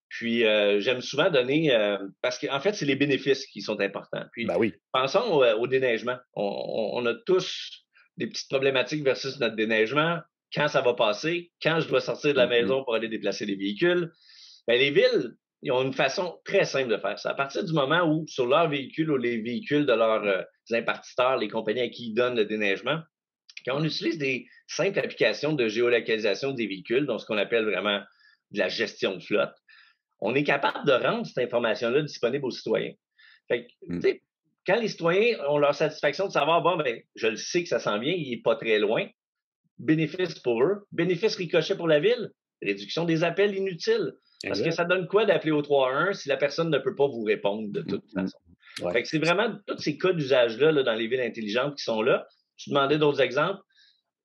Speaker 1: Puis, j'aime souvent donner, parce qu'en fait, c'est les bénéfices qui sont importants. Puis, pensons au déneigement. On a tous des petites problématiques versus notre déneigement. Quand ça va passer, quand je dois sortir de la maison pour aller déplacer les véhicules. Bien, les villes, ils ont une façon très simple de faire ça. À partir du moment où, sur leurs véhicules ou les véhicules de leurs impartiteurs, les compagnies à qui ils donnent le déneigement, quand on utilise des simples applications de géolocalisation des véhicules, donc ce qu'on appelle vraiment de la gestion de flotte, on est capable de rendre cette information-là disponible aux citoyens. Fait que, quand les citoyens ont leur satisfaction de savoir, bon, ben, je le sais que ça s'en vient, il n'est pas très loin, bénéfice pour eux, bénéfice ricochet pour la ville, réduction des appels inutiles. Parce que ça donne quoi d'appeler au 311 si la personne ne peut pas vous répondre de toute façon? Fait que c'est vraiment tous ces cas d'usage-là là, dans les villes intelligentes qui sont là. Tu demandais d'autres exemples.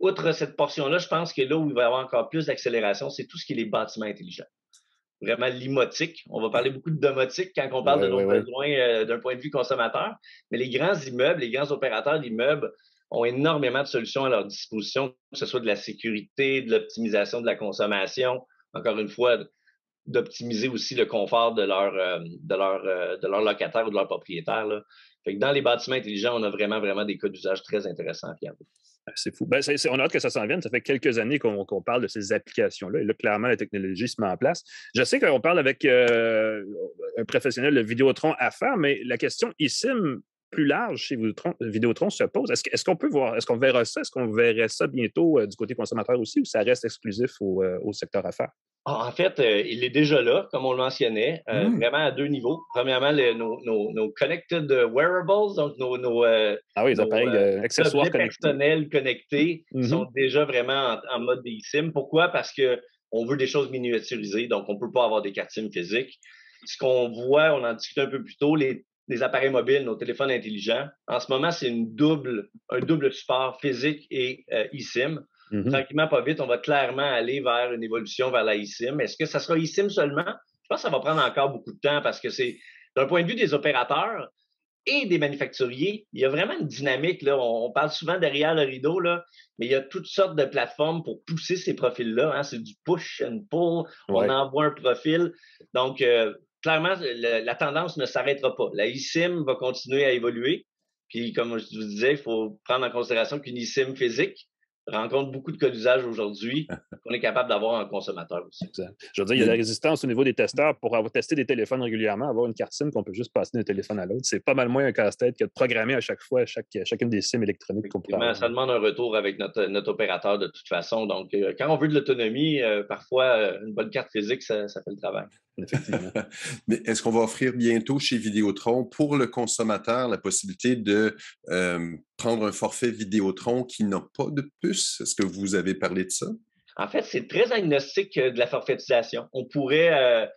Speaker 1: Outre cette portion-là, je pense que là où il va y avoir encore plus d'accélération, c'est tout ce qui est les bâtiments intelligents. Vraiment l'imotique. On va parler beaucoup de domotique quand on parle de nos besoins d'un point de vue consommateur. Mais les grands immeubles, les grands opérateurs d'immeubles ont énormément de solutions à leur disposition, que ce soit de la sécurité, de l'optimisation de la consommation, encore une fois, d'optimiser aussi le confort de leurs locataires ou de leurs propriétaires. Là. Fait que dans les bâtiments intelligents, on a vraiment des cas d'usage très intéressants.
Speaker 3: C'est fou. Ben, on a hâte que ça s'en vienne. Ça fait quelques années qu'on parle de ces applications-là. Et là, clairement, la technologie se met en place. Je sais qu'on parle avec un professionnel de Vidéotron à faire, mais la question eSIM plus large chez Vidéotron se pose. Est-ce qu'on peut voir, est-ce qu'on verra ça? Est-ce qu'on verrait ça bientôt du côté consommateur aussi ou ça reste exclusif au secteur affaires?
Speaker 1: En fait, il est déjà là, comme on le mentionnait, vraiment à deux niveaux. Premièrement, nos connected wearables, donc nos
Speaker 3: appareils accessoires
Speaker 1: personnels connectés sont déjà vraiment en mode eSIM. Pourquoi? Parce qu'on veut des choses miniaturisées, donc on ne peut pas avoir des cartes SIM physiques. Ce qu'on voit, on en discutait un peu plus tôt, les appareils mobiles, nos téléphones intelligents. En ce moment, c'est un double support physique et eSIM. Tranquillement, pas vite, on va clairement aller vers une évolution vers la eSIM. Est-ce que ça sera eSIM seulement? Je pense que ça va prendre encore beaucoup de temps parce que c'est, d'un point de vue des opérateurs et des manufacturiers, il y a vraiment une dynamique. Là. On parle souvent derrière le rideau, là, mais il y a toutes sortes de plateformes pour pousser ces profils-là. Hein. C'est du push and pull. On envoie un profil. Donc, clairement, la tendance ne s'arrêtera pas. La eSIM va continuer à évoluer. Puis, comme je vous disais, il faut prendre en considération qu'une eSIM physique rencontre beaucoup de cas d'usage aujourd'hui qu'on est capable d'avoir en consommateur aussi.
Speaker 3: Exact. Je veux dire, il y a de la résistance au niveau des testeurs pour avoir testé des téléphones régulièrement, avoir une carte SIM qu'on peut juste passer d'un téléphone à l'autre. C'est pas mal moins un casse-tête que de programmer à chaque fois chacune des SIM électroniques qu'on peut avoir.
Speaker 1: Ça demande un retour avec notre opérateur de toute façon. Donc, quand on veut de l'autonomie, parfois, une bonne carte physique, ça fait le travail.
Speaker 3: Effectivement.
Speaker 4: Mais est-ce qu'on va offrir bientôt chez Vidéotron pour le consommateur la possibilité de prendre un forfait Vidéotron qui n'a pas de puce? Est-ce que vous avez parlé de ça?
Speaker 1: En fait, c'est très agnostique de la forfaitisation. On pourrait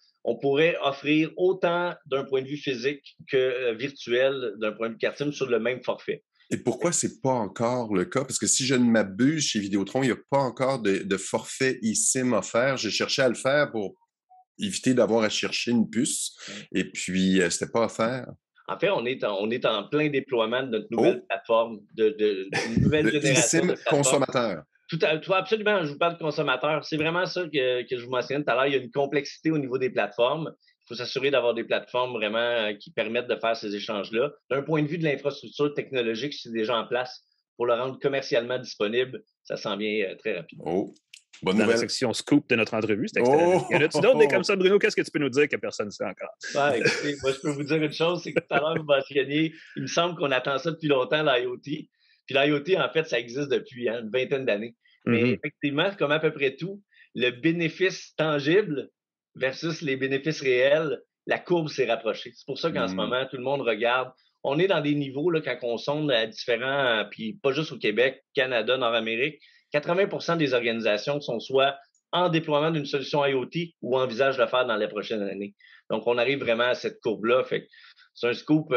Speaker 1: offrir autant d'un point de vue physique que virtuel d'un point de vue carte SIM sur le même forfait.
Speaker 4: Et pourquoi ce n'est pas encore le cas? Parce que si je ne m'abuse, chez Vidéotron, il n'y a pas encore de forfait eSIM offert. J'ai cherché à le faire pour éviter d'avoir à chercher une puce. Et puis, c'était pas offert.
Speaker 1: En fait, on est en plein déploiement de notre nouvelle plateforme, de nouvelle génération de
Speaker 4: consommateur.
Speaker 1: Absolument, je vous parle de consommateur. C'est vraiment ça que je vous mentionnais tout à l'heure. Il y a une complexité au niveau des plateformes. Il faut s'assurer d'avoir des plateformes vraiment qui permettent de faire ces échanges-là. D'un point de vue de l'infrastructure technologique, c'est déjà en place. Pour le rendre commercialement disponible, ça s'en vient très rapidement.
Speaker 4: Bonne
Speaker 3: dans
Speaker 4: nouvelle.
Speaker 3: la section scoop de notre entrevue. C'était excellent. Y en a-tu d'autres des comme ça, Bruno? Qu'est-ce que tu peux nous dire que personne ne sait encore?
Speaker 1: Ouais, écoutez, moi, je peux vous dire une chose, c'est que tout à l'heure, vous mentionniez, il me semble qu'on attend ça depuis longtemps, l'IoT. Puis l'IoT, en fait, ça existe depuis une vingtaine d'années. Mais effectivement, comme à peu près tout, le bénéfice tangible versus les bénéfices réels, la courbe s'est rapprochée. C'est pour ça qu'en ce moment, tout le monde regarde. On est dans des niveaux, là, quand on sonde à différents, puis pas juste au Québec, Canada, Nord-Amérique, 80% des organisations sont soit en déploiement d'une solution IoT ou envisagent de le faire dans les prochaines années. Donc, on arrive vraiment à cette courbe-là. Fait que c'est un scoop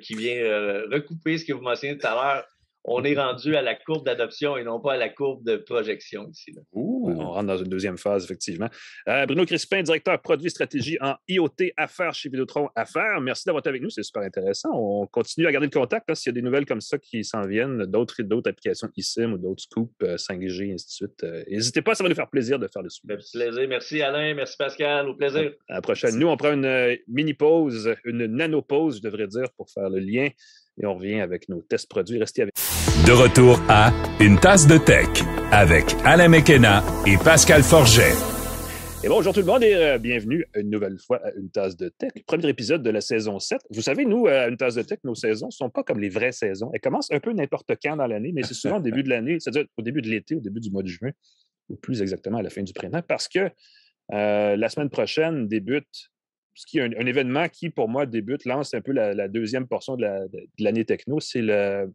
Speaker 1: qui vient recouper ce que vous mentionnez tout à l'heure. On est rendu à la courbe d'adoption et non pas à la courbe de projection ici. Là.
Speaker 3: On rentre dans une deuxième phase, effectivement. Bruno Crispin, directeur produit stratégie en IoT Affaires chez Vidéotron Affaires. Merci d'avoir été avec nous, c'est super intéressant. On continue à garder le contact s'il y a des nouvelles comme ça qui s'en viennent, d'autres applications eSIM ou d'autres scoops 5G, ainsi de suite. N'hésitez pas, ça va nous faire plaisir de faire le suivi.
Speaker 1: Plaisir. Merci Alain, merci Pascal, au plaisir.
Speaker 3: À la prochaine. Merci. Nous, on prend une mini-pause, une nano-pause, je devrais dire, pour faire le lien. Et on revient avec nos tests produits. Restez avec nous.
Speaker 2: De retour à Une tasse de tech avec Alain McKenna et Pascal Forget.
Speaker 3: Et bonjour tout le monde et bienvenue une nouvelle fois à Une tasse de tech, premier épisode de la saison 7. Vous savez, nous, à Une tasse de tech, nos saisons ne sont pas comme les vraies saisons. Elles commencent un peu n'importe quand dans l'année, mais c'est souvent au début de l'année, c'est-à-dire au début de l'été, au début du mois de juin, ou plus exactement à la fin du printemps, parce que la semaine prochaine débute ce qui est un événement qui, pour moi, lance un peu la deuxième portion de l'année techno. C'est le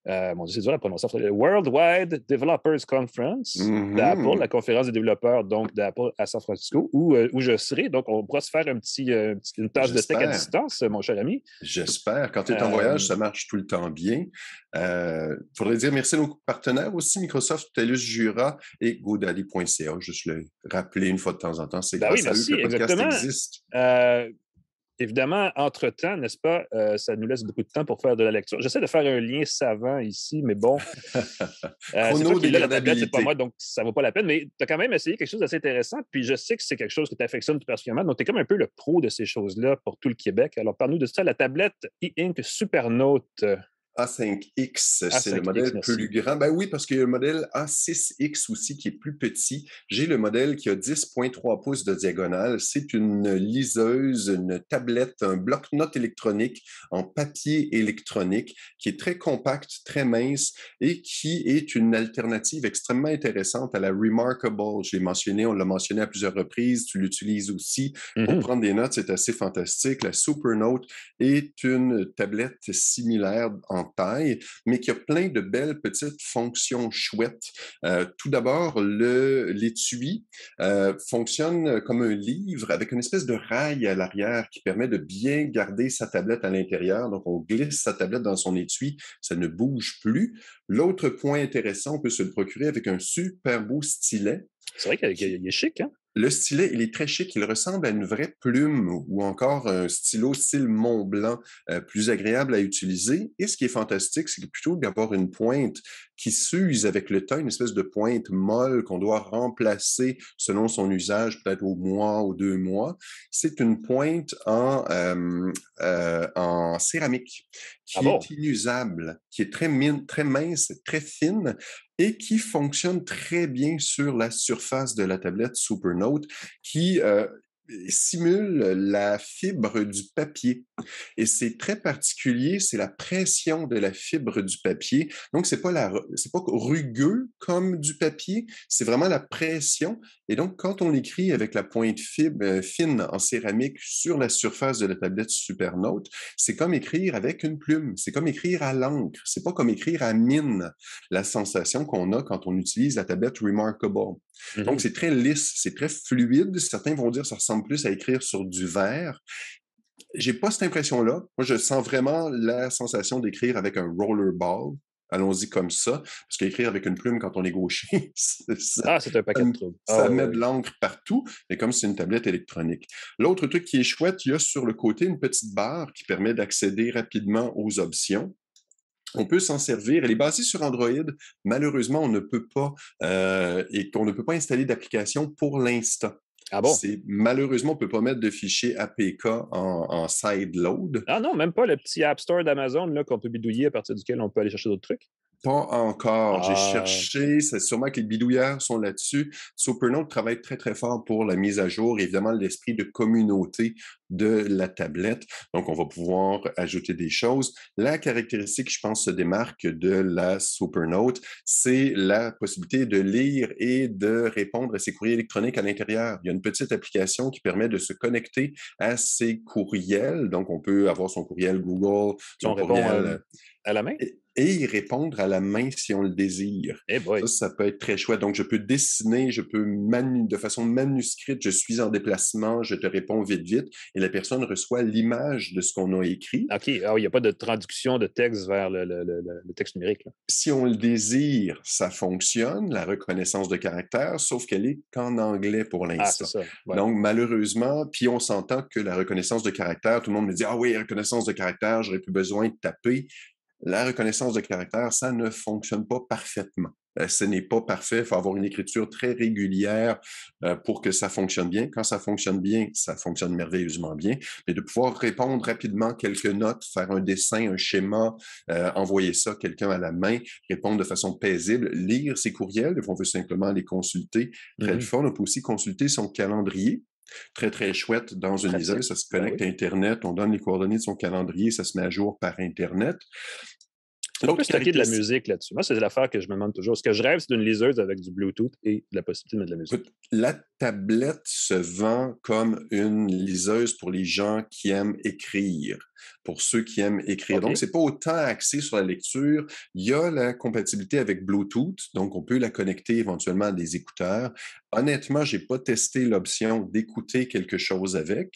Speaker 3: mon Dieu, c'est dur à prononcer. Le Worldwide Developers Conference d'Apple, la conférence des développeurs donc d'Apple à San Francisco, où je serai. Donc, on pourra se faire une tâche de tech à distance, mon cher ami.
Speaker 4: J'espère. Quand tu es en voyage, ça marche tout le temps bien. Il faudrait dire merci à nos partenaires aussi, Microsoft, TELUS, Jura et GoDaddy.ca. Juste le rappeler une fois de temps en temps. C'est grâce à eux que le podcast existe.
Speaker 3: Évidemment, entre-temps, n'est-ce pas, ça nous laisse beaucoup de temps pour faire de la lecture. J'essaie de faire un lien savant ici, mais bon. C'est pas moi, donc ça ne vaut pas la peine. Mais tu as quand même essayé quelque chose d'assez intéressant, puis je sais que c'est quelque chose que tu affectionnes tout particulièrement. Donc, tu es comme un peu le pro de ces choses-là pour tout le Québec. Alors, parle-nous de ça, la tablette e-ink Supernote.
Speaker 4: A5X, c'est le modèle plus grand. Ben oui, parce qu'il y a le modèle A6X aussi qui est plus petit. J'ai le modèle qui a 10,3 pouces de diagonale. C'est une liseuse, une tablette, un bloc-notes électronique en papier électronique qui est très compacte, très mince et qui est une alternative extrêmement intéressante à la Remarkable. On l'a mentionné à plusieurs reprises. Tu l'utilises aussi pour prendre des notes. C'est assez fantastique. La Supernote est une tablette similaire en taille, mais qui a plein de belles petites fonctions chouettes. Tout d'abord, l'étui fonctionne comme un livre avec une espèce de rail à l'arrière qui permet de bien garder sa tablette à l'intérieur. Donc, on glisse sa tablette dans son étui, ça ne bouge plus. L'autre point intéressant, on peut se le procurer avec un super beau stylet.
Speaker 3: C'est vrai qu'il est chic, hein?
Speaker 4: Le stylet, il est très chic. Il ressemble à une vraie plume ou encore un stylo style Mont-Blanc plus agréable à utiliser. Et ce qui est fantastique, c'est que plutôt d'avoir une pointe qui s'use avec le temps, une espèce de pointe molle qu'on doit remplacer selon son usage, peut-être au mois ou 2 mois, c'est une pointe en céramique qui est inusable, qui est très mince, très fine et qui fonctionne très bien sur la surface de la tablette Supernote qui simule la fibre du papier. Et c'est très particulier, c'est la pression de la fibre du papier. Donc, c'est pas rugueux comme du papier, c'est vraiment la pression. Et donc, quand on écrit avec la pointe fine en céramique sur la surface de la tablette Supernote, c'est comme écrire avec une plume, c'est comme écrire à l'encre, c'est pas comme écrire à mine, la sensation qu'on a quand on utilise la tablette Remarkable. Donc, c'est très lisse, c'est très fluide. Certains vont dire que ça ressemble plus à écrire sur du verre. J'ai pas cette impression-là. Moi, je sens vraiment la sensation d'écrire avec un rollerball. Allons-y comme ça, parce qu'écrire avec une plume quand on est gaucher,
Speaker 3: c'est un paquet de troubles.
Speaker 4: Ça met de l'encre partout, mais comme c'est une tablette électronique. L'autre truc qui est chouette, il y a sur le côté une petite barre qui permet d'accéder rapidement aux options. On peut s'en servir. Elle est basée sur Android. Malheureusement, on ne peut pas installer d'application pour l'instant.
Speaker 3: Ah bon?
Speaker 4: Malheureusement, on ne peut pas mettre de fichier APK en sideload.
Speaker 3: Ah non, même pas le petit App Store d'Amazon là, qu'on peut bidouiller à partir duquel on peut aller chercher d'autres trucs?
Speaker 4: Pas encore. J'ai cherché, c'est sûrement que les bidouilleurs sont là-dessus. Supernote travaille très, très fort pour la mise à jour, évidemment, l'esprit de communauté de la tablette. Donc, on va pouvoir ajouter des choses. La caractéristique, je pense, se démarque de la Supernote, c'est la possibilité de lire et de répondre à ses courriers électroniques à l'intérieur. Il y a une petite application qui permet de se connecter à ses courriels. Donc, on peut avoir son courriel Google, son courriel...
Speaker 3: à la main?
Speaker 4: Et y répondre à la main si on le désire.
Speaker 3: Hey boy.
Speaker 4: Ça peut être très chouette. Donc, je peux dessiner, je peux de façon manuscrite, je suis en déplacement, je te réponds vite, vite, et la personne reçoit l'image de ce qu'on a écrit.
Speaker 3: OK. Ah, il n'y a pas de traduction de texte vers le texte numérique, là.
Speaker 4: Si on le désire, ça fonctionne, la reconnaissance de caractère, sauf qu'elle est qu'en anglais pour l'instant.
Speaker 3: Ah, c'est ça. Ouais.
Speaker 4: Donc, malheureusement, puis on s'entend que la reconnaissance de caractère, tout le monde me dit « Ah oui, reconnaissance de caractère, j'aurais plus besoin de taper ». La reconnaissance de caractère, ça ne fonctionne pas parfaitement. Ce n'est pas parfait. Il faut avoir une écriture très régulière pour que ça fonctionne bien. Quand ça fonctionne bien, ça fonctionne merveilleusement bien. Mais de pouvoir répondre rapidement quelques notes, faire un dessin, un schéma, envoyer ça à quelqu'un à la main, répondre de façon paisible, lire ses courriels, on veut simplement les consulter. Très le fun. On peut aussi consulter son calendrier. Très, très chouette dans une liseuse. Ça se connecte à Internet, on donne les coordonnées de son calendrier, ça se met à jour par Internet.
Speaker 3: On peut stocker de la musique là-dessus. Moi, c'est l'affaire que je me demande toujours. Ce que je rêve, c'est d'une liseuse avec du Bluetooth et de la possibilité de mettre de la musique.
Speaker 4: La tablette se vend comme une liseuse pour les gens qui aiment écrire, pour ceux qui aiment écrire. Okay. Donc, c'est pas autant axé sur la lecture. Il y a la compatibilité avec Bluetooth, donc on peut la connecter éventuellement à des écouteurs. Honnêtement, j'ai pas testé l'option d'écouter quelque chose avec.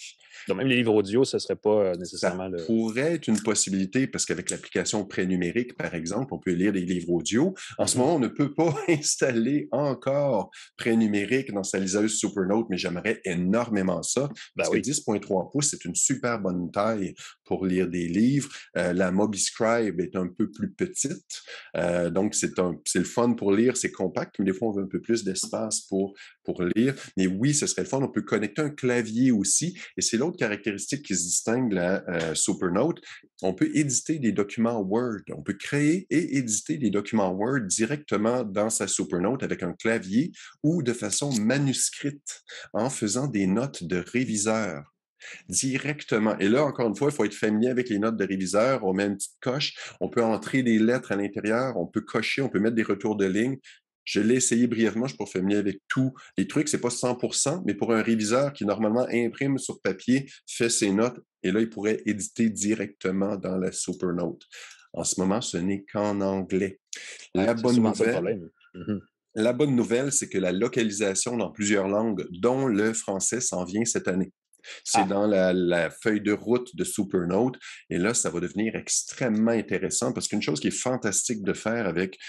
Speaker 3: Donc, même les livres audio, ce ne serait pas nécessairement...
Speaker 4: Ça pourrait être une possibilité, parce qu'avec l'application Prénumérique, par exemple, on peut lire des livres audio. En ce moment, on ne peut pas installer encore Prénumérique dans sa liseuse Supernote, mais j'aimerais énormément ça. Parce que 10.3 pouces, c'est une super bonne taille pour lire des livres. La MobiScribe est un peu plus petite. Donc, c'est le fun pour lire, c'est compact, mais des fois, on veut un peu plus d'espace pour lire. Mais oui, ce serait le fun. On peut connecter un clavier aussi. Et c'est l'autre caractéristique qui se distingue de la Supernote. On peut éditer des documents Word. On peut créer et éditer des documents Word directement dans sa Supernote avec un clavier ou de façon manuscrite en faisant des notes de réviseur. Directement. Et là, encore une fois, il faut être familier avec les notes de réviseur. On met une petite coche. On peut entrer des lettres à l'intérieur. On peut cocher. On peut mettre des retours de ligne. Je l'ai essayé brièvement, je suis pas familier avec tous les trucs. C'est pas 100%, mais pour un réviseur qui normalement imprime sur papier, fait ses notes, et là, il pourrait éditer directement dans la Supernote. En ce moment, ce n'est qu'en anglais. La bonne nouvelle, c'est que la localisation dans plusieurs langues, dont le français, s'en vient cette année. C'est dans la feuille de route de Supernote. Et là, ça va devenir extrêmement intéressant parce qu'une chose qui est fantastique de faire avec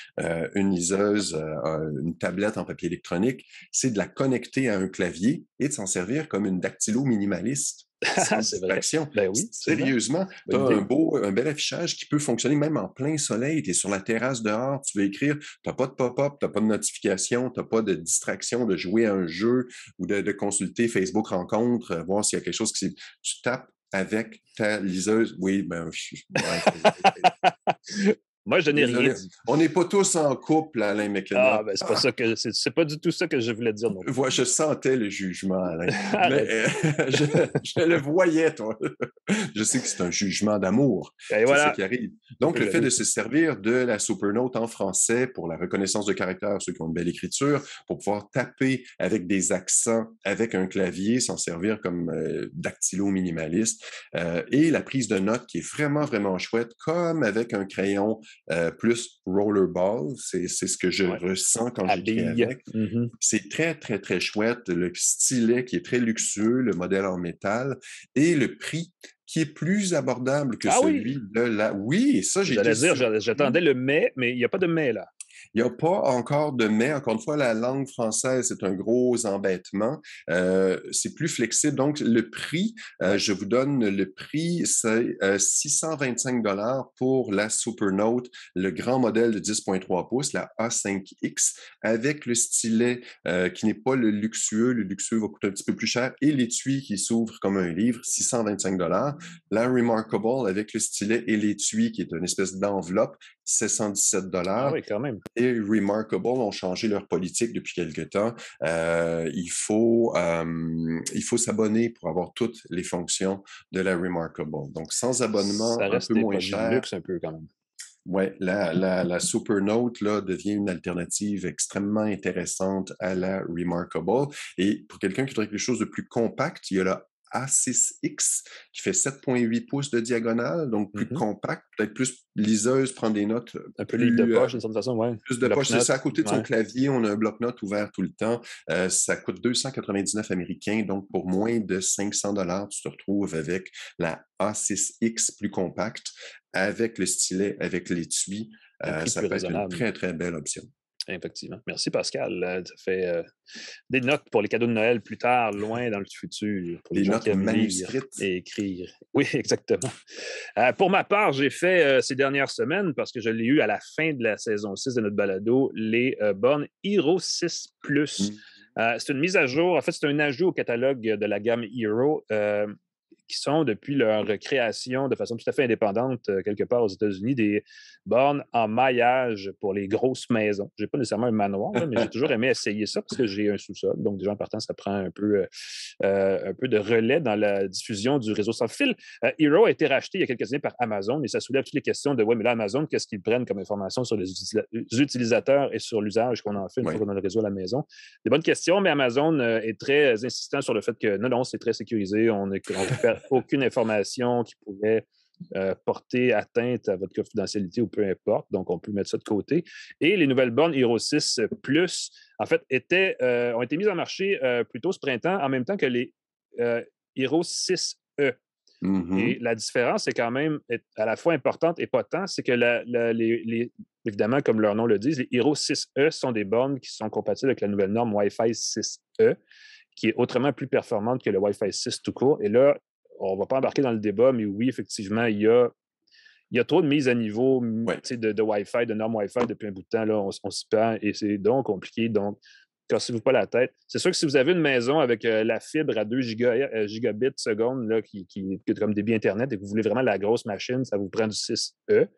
Speaker 4: une liseuse, une tablette en papier électronique, c'est de la connecter à un clavier et de s'en servir comme une dactylo minimaliste.
Speaker 3: C'est vrai.
Speaker 4: Ben oui, sérieusement, tu as un bel affichage qui peut fonctionner même en plein soleil. Tu es sur la terrasse dehors, tu veux écrire, tu n'as pas de pop-up, tu n'as pas de notification, tu n'as pas de distraction de jouer à un jeu ou de consulter Facebook Rencontre, voir s'il y a quelque chose qui... Tu tapes avec ta liseuse. Oui, ben...
Speaker 3: Moi, je n'ai rien dit.
Speaker 4: On n'est pas tous en couple, Alain McKenna.
Speaker 3: Ah, ben c'est pas ça que c'est pas du tout ça que je voulais dire. Non.
Speaker 4: Je sentais le jugement, Alain. Mais, je le voyais, toi. Je sais que c'est un jugement d'amour. C'est ça qui arrive. Donc, le fait de se servir de la Supernote en français pour la reconnaissance de caractère, ceux qui ont une belle écriture, pour pouvoir taper avec des accents, avec un clavier, s'en servir comme dactylo minimaliste, et la prise de notes qui est vraiment, vraiment chouette, comme avec un crayon plus rollerball, c'est ce que je ressens quand j'écris avec. C'est très, très, très chouette. Le stylet qui est très luxueux, le modèle en métal et le prix qui est plus abordable que celui de la... Oui, ça, j'ai
Speaker 3: J'allais dire, j'attendais le mais il n'y a pas de mais là.
Speaker 4: Il n'y a pas encore de mais. Encore une fois, la langue française est un gros embêtement. C'est plus flexible. Donc, le prix, je vous donne le prix, c'est 625 pour la Supernote, le grand modèle de 10,3 pouces, la A5X, avec le stylet qui n'est pas le luxueux. Le luxueux va coûter un petit peu plus cher et l'étui qui s'ouvre comme un livre, 625 La Remarkable avec le stylet et l'étui qui est une espèce d'enveloppe, 717
Speaker 3: Ah oui, quand même.
Speaker 4: Et Remarkable ont changé leur politique depuis quelque temps. Il faut s'abonner pour avoir toutes les fonctions de la Remarkable. Donc, sans abonnement,
Speaker 3: ça reste
Speaker 4: un peu moins cher.
Speaker 3: Du luxe un peu quand même.
Speaker 4: Oui, la Supernote là, devient une alternative extrêmement intéressante à la Remarkable. Et pour quelqu'un qui voudrait quelque chose de plus compact, il y a la A6X qui fait 7,8 pouces de diagonale, donc plus compact, peut-être plus liseuse, prendre des notes.
Speaker 3: Un peu livre de poche, d'une certaine façon, oui.
Speaker 4: Plus de poche, c'est ça. À côté de son clavier, on a un bloc-notes ouvert tout le temps. Ça coûte 299 américains, donc pour moins de 500 tu te retrouves avec la A6X plus compacte, avec le stylet, avec l'étui. Ça peut être une très, très belle option.
Speaker 3: Effectivement. Merci, Pascal. Ça fait des notes pour les cadeaux de Noël plus tard, loin dans le futur. Pour
Speaker 4: les notes manuscrites.
Speaker 3: Et écrire. Oui, exactement. Pour ma part, j'ai fait ces dernières semaines, parce que je l'ai eu à la fin de la saison 6 de notre balado, les bornes Hero 6 Plus. C'est une mise à jour. En fait, c'est un ajout au catalogue de la gamme Hero qui sont, depuis leur création de façon tout à fait indépendante, quelque part aux États-Unis, des bornes en maillage pour les grosses maisons. Je n'ai pas nécessairement un manoir, là, mais j'ai toujours aimé essayer ça parce que j'ai un sous-sol. Donc, déjà, en partant, ça prend un peu de relais dans la diffusion du réseau sans fil. Hero a été racheté il y a quelques années par Amazon et ça soulève toutes les questions de, ouais, mais là, Amazon, qu'est-ce qu'ils prennent comme information sur les utilisateurs et sur l'usage qu'on en fait une fois qu'on a le réseau à la maison? Des bonnes questions, mais Amazon est très insistant sur le fait que non, c'est très sécurisé. On ne récupère aucune information qui pourrait porter atteinte à votre confidentialité ou peu importe. Donc, on peut mettre ça de côté. Et les nouvelles bornes Hero 6 Plus, en fait, ont été mises en marché plus tôt ce printemps, en même temps que les Hero 6E. Et la différence est quand même à la fois importante et pas tant, c'est que évidemment, comme leur nom le dit, les Hero 6E sont des bornes qui sont compatibles avec la nouvelle norme Wi-Fi 6E, qui est autrement plus performante que le Wi-Fi 6 tout court. Et là, on ne va pas embarquer dans le débat, mais oui, effectivement, il y a trop de mises à niveau de Wi-Fi, de normes Wi-Fi depuis un bout de temps. Là, on s'y perd et c'est donc compliqué. Donc, cassez-vous pas la tête. C'est sûr que si vous avez une maison avec la fibre à 2 gigabits seconde là, qui est comme débit Internet et que vous voulez vraiment la grosse machine, ça vous prend du 6E.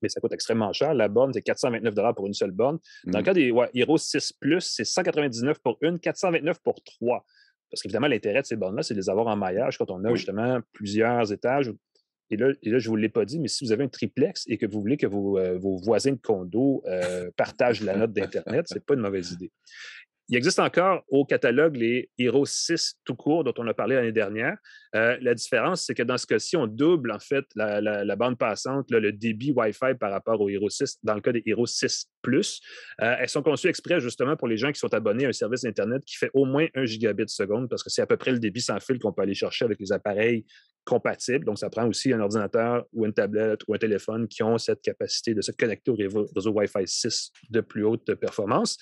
Speaker 3: Mais ça coûte extrêmement cher. La borne, c'est 429 pour une seule borne. Dans le cas des Hero 6 Plus, c'est 199 pour une, 429 pour 3. Parce qu'évidemment, l'intérêt de ces bornes-là, c'est de les avoir en maillage quand on a justement plusieurs étages. Et là, je ne vous l'ai pas dit, mais si vous avez un triplex et que vous voulez que vos voisins de condo partagent la note d'Internet, ce n'est pas une mauvaise idée. Il existe encore au catalogue les Hero 6 tout court dont on a parlé l'année dernière. La différence, c'est que dans ce cas-ci, on double en fait la bande passante, là, le débit Wi-Fi par rapport au Hero 6, dans le cas des Hero 6 Plus. Elles sont conçues exprès justement pour les gens qui sont abonnés à un service Internet qui fait au moins 1 gigabit seconde parce que c'est à peu près le débit sans fil qu'on peut aller chercher avec les appareils compatibles. Donc, ça prend aussi un ordinateur ou une tablette ou un téléphone qui ont cette capacité de se connecter au réseau Wi-Fi 6 de plus haute performance.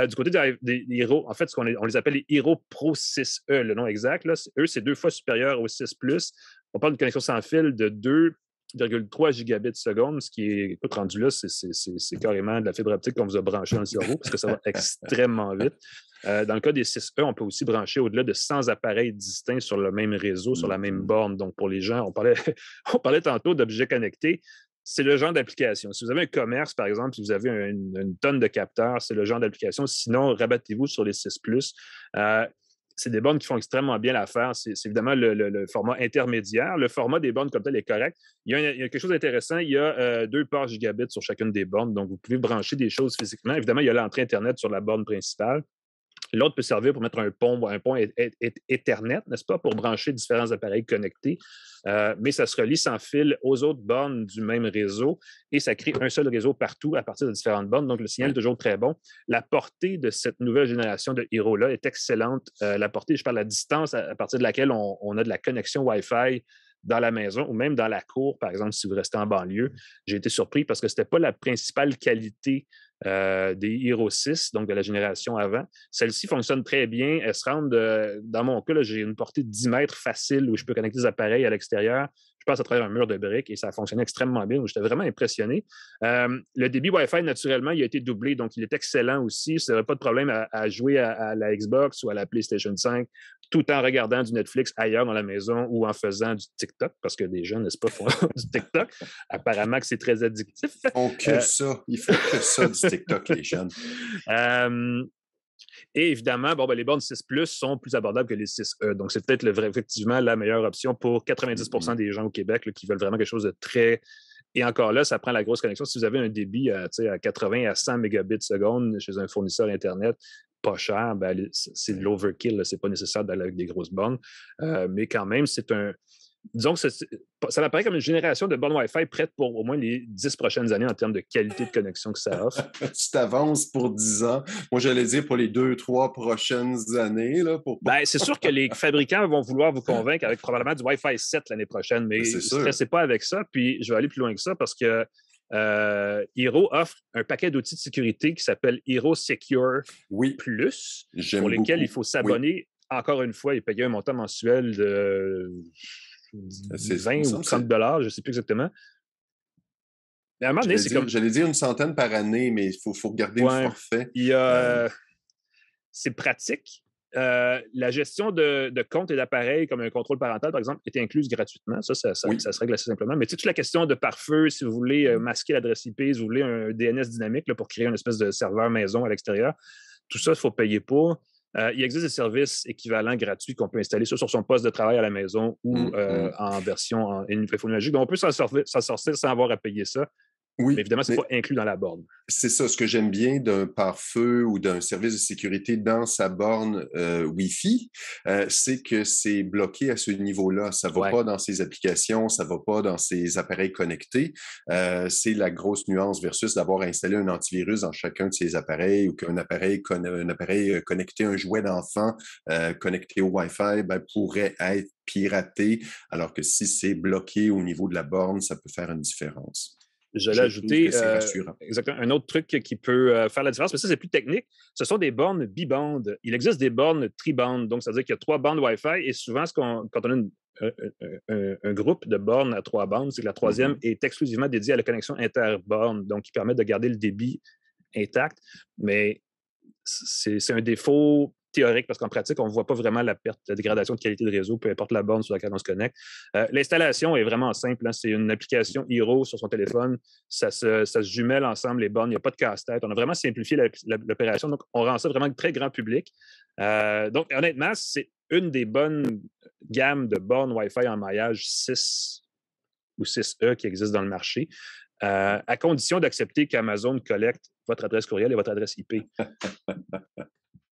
Speaker 3: Du côté des Hero, en fait, on les appelle les Hero Pro 6E, le nom exact. Là, eux, c'est 2 fois supérieur au 6 Plus. On parle d'une connexion sans fil de 2,3 gigabits seconde, ce qui est, écoute, rendu là, c'est carrément de la fibre optique qu'on vous a branché dans le cerveau parce que ça va extrêmement vite. Dans le cas des 6E, on peut aussi brancher au-delà de 100 appareils distincts sur le même réseau, sur la même borne. Donc, pour les gens, on parlait tantôt d'objets connectés. C'est le genre d'application. Si vous avez un commerce, par exemple, si vous avez une tonne de capteurs, c'est le genre d'application. Sinon, rabattez-vous sur les 6 Plus. C'est des bornes qui font extrêmement bien l'affaire. C'est évidemment le format intermédiaire. Le format des bornes comme tel est correct. Il y a quelque chose d'intéressant. Il y a 2 ports gigabits sur chacune des bornes. Donc, vous pouvez brancher des choses physiquement. Évidemment, il y a l'entrée Internet sur la borne principale. L'autre peut servir pour mettre un pont Ethernet, n'est-ce pas, pour brancher différents appareils connectés. Mais ça se relie sans fil aux autres bornes du même réseau et ça crée un seul réseau partout à partir de différentes bornes. Donc, le signal est toujours très bon. La portée de cette nouvelle génération de Hero-là est excellente. La portée, je parle de la distance à partir de laquelle on a de la connexion Wi-Fi dans la maison ou même dans la cour, par exemple, si vous restez en banlieue. J'ai été surpris parce que ce n'était pas la principale qualité des Hero 6, donc de la génération avant. Celle-ci fonctionne très bien. Elle se rend, dans mon cas, là, j'ai une portée de 10 mètres facile où je peux connecter les appareils à l'extérieur. Je passe à travers un mur de briques et ça a fonctionné extrêmement bien. J'étais vraiment impressionné. Le débit Wi-Fi, naturellement, il a été doublé, donc il est excellent aussi. Ça n'aurait pas de problème à jouer à la Xbox ou à la PlayStation 5 tout en regardant du Netflix ailleurs dans la maison ou en faisant du TikTok, parce que les jeunes, n'est-ce pas, font du TikTok. Apparemment que c'est très addictif.
Speaker 4: Ils font que ça. Ils font que ça du TikTok, les jeunes.
Speaker 3: Et évidemment, bon, ben, les bornes 6 Plus sont plus abordables que les 6E. Donc, c'est peut-être effectivement la meilleure option pour 90% des gens au Québec là, qui veulent vraiment quelque chose de très... Et encore là, ça prend la grosse connexion. Si vous avez un débit à 80 à 100 mégabits seconde chez un fournisseur Internet, pas cher, ben, c'est de l'overkill. C'est pas nécessaire d'aller avec des grosses bornes. Mais quand même, c'est un... Disons que ça m'apparaît comme une génération de bornes Wi-Fi prête pour au moins les 10 prochaines années en termes de qualité de connexion que ça offre.
Speaker 4: Tu t'avances pour 10 ans. Moi, j'allais dire pour les 2-3 prochaines années. Là,
Speaker 3: Ben, c'est sûr que les fabricants vont vouloir vous convaincre avec probablement du Wi-Fi 7 l'année prochaine, mais ne stressez pas avec ça. Puis, je vais aller plus loin que ça parce que Hero offre un paquet d'outils de sécurité qui s'appelle Hero Secure Plus, pour lesquels il faut s'abonner encore une fois et payer un montant mensuel de 20 ou 30 $, je ne sais plus exactement. Mais à un moment donné,
Speaker 4: j'allais dire une centaine par année, mais il faut regarder le forfait.
Speaker 3: C'est pratique. La gestion de comptes et d'appareils, comme un contrôle parental, par exemple, est incluse gratuitement. Ça se règle assez simplement. Mais tu sais, toute la question de pare-feu, si vous voulez masquer l'adresse IP, si vous voulez un DNS dynamique là, pour créer une espèce de serveur maison à l'extérieur, tout ça, il faut payer pour. Il existe des services équivalents gratuits qu'on peut installer soit sur son poste de travail à la maison ou en version en téléphone magique. Donc, on peut s'en sortir sans avoir à payer ça.
Speaker 4: Oui,
Speaker 3: mais évidemment, ce n'est pas inclus dans la borne.
Speaker 4: C'est ça. Ce que j'aime bien d'un pare-feu ou d'un service de sécurité dans sa borne Wi-Fi, c'est que c'est bloqué à ce niveau-là. Ça ne va pas dans ses applications, ça ne va pas dans ses appareils connectés. C'est la grosse nuance versus d'avoir installé un antivirus dans chacun de ses appareils ou qu'un appareil connecté, un jouet d'enfant connecté au Wi-Fi pourrait être piraté, alors que si c'est bloqué au niveau de la borne, ça peut faire une différence.
Speaker 3: Je l'ai ajouté exactement un autre truc qui peut faire la différence, mais ça, c'est plus technique. Ce sont des bornes bibandes. Il existe des bornes tribandes, donc c'est-à-dire qu'il y a 3 bandes Wi-Fi et souvent, quand on a un groupe de bornes à 3 bandes, c'est que la troisième est exclusivement dédiée à la connexion interborne, donc qui permet de garder le débit intact. Mais c'est un défaut théorique parce qu'en pratique, on ne voit pas vraiment la dégradation de qualité de réseau, peu importe la borne sur laquelle on se connecte. L'installation est vraiment simple. Hein. C'est une application Hero sur son téléphone. Ça se jumelle ensemble, les bornes. Il n'y a pas de casse-tête. On a vraiment simplifié l'opération. Donc, on rend ça vraiment très grand public. Donc, honnêtement, c'est une des bonnes gammes de bornes Wi-Fi en maillage 6 ou 6E qui existent dans le marché, à condition d'accepter qu'Amazon collecte votre adresse courriel et votre adresse IP.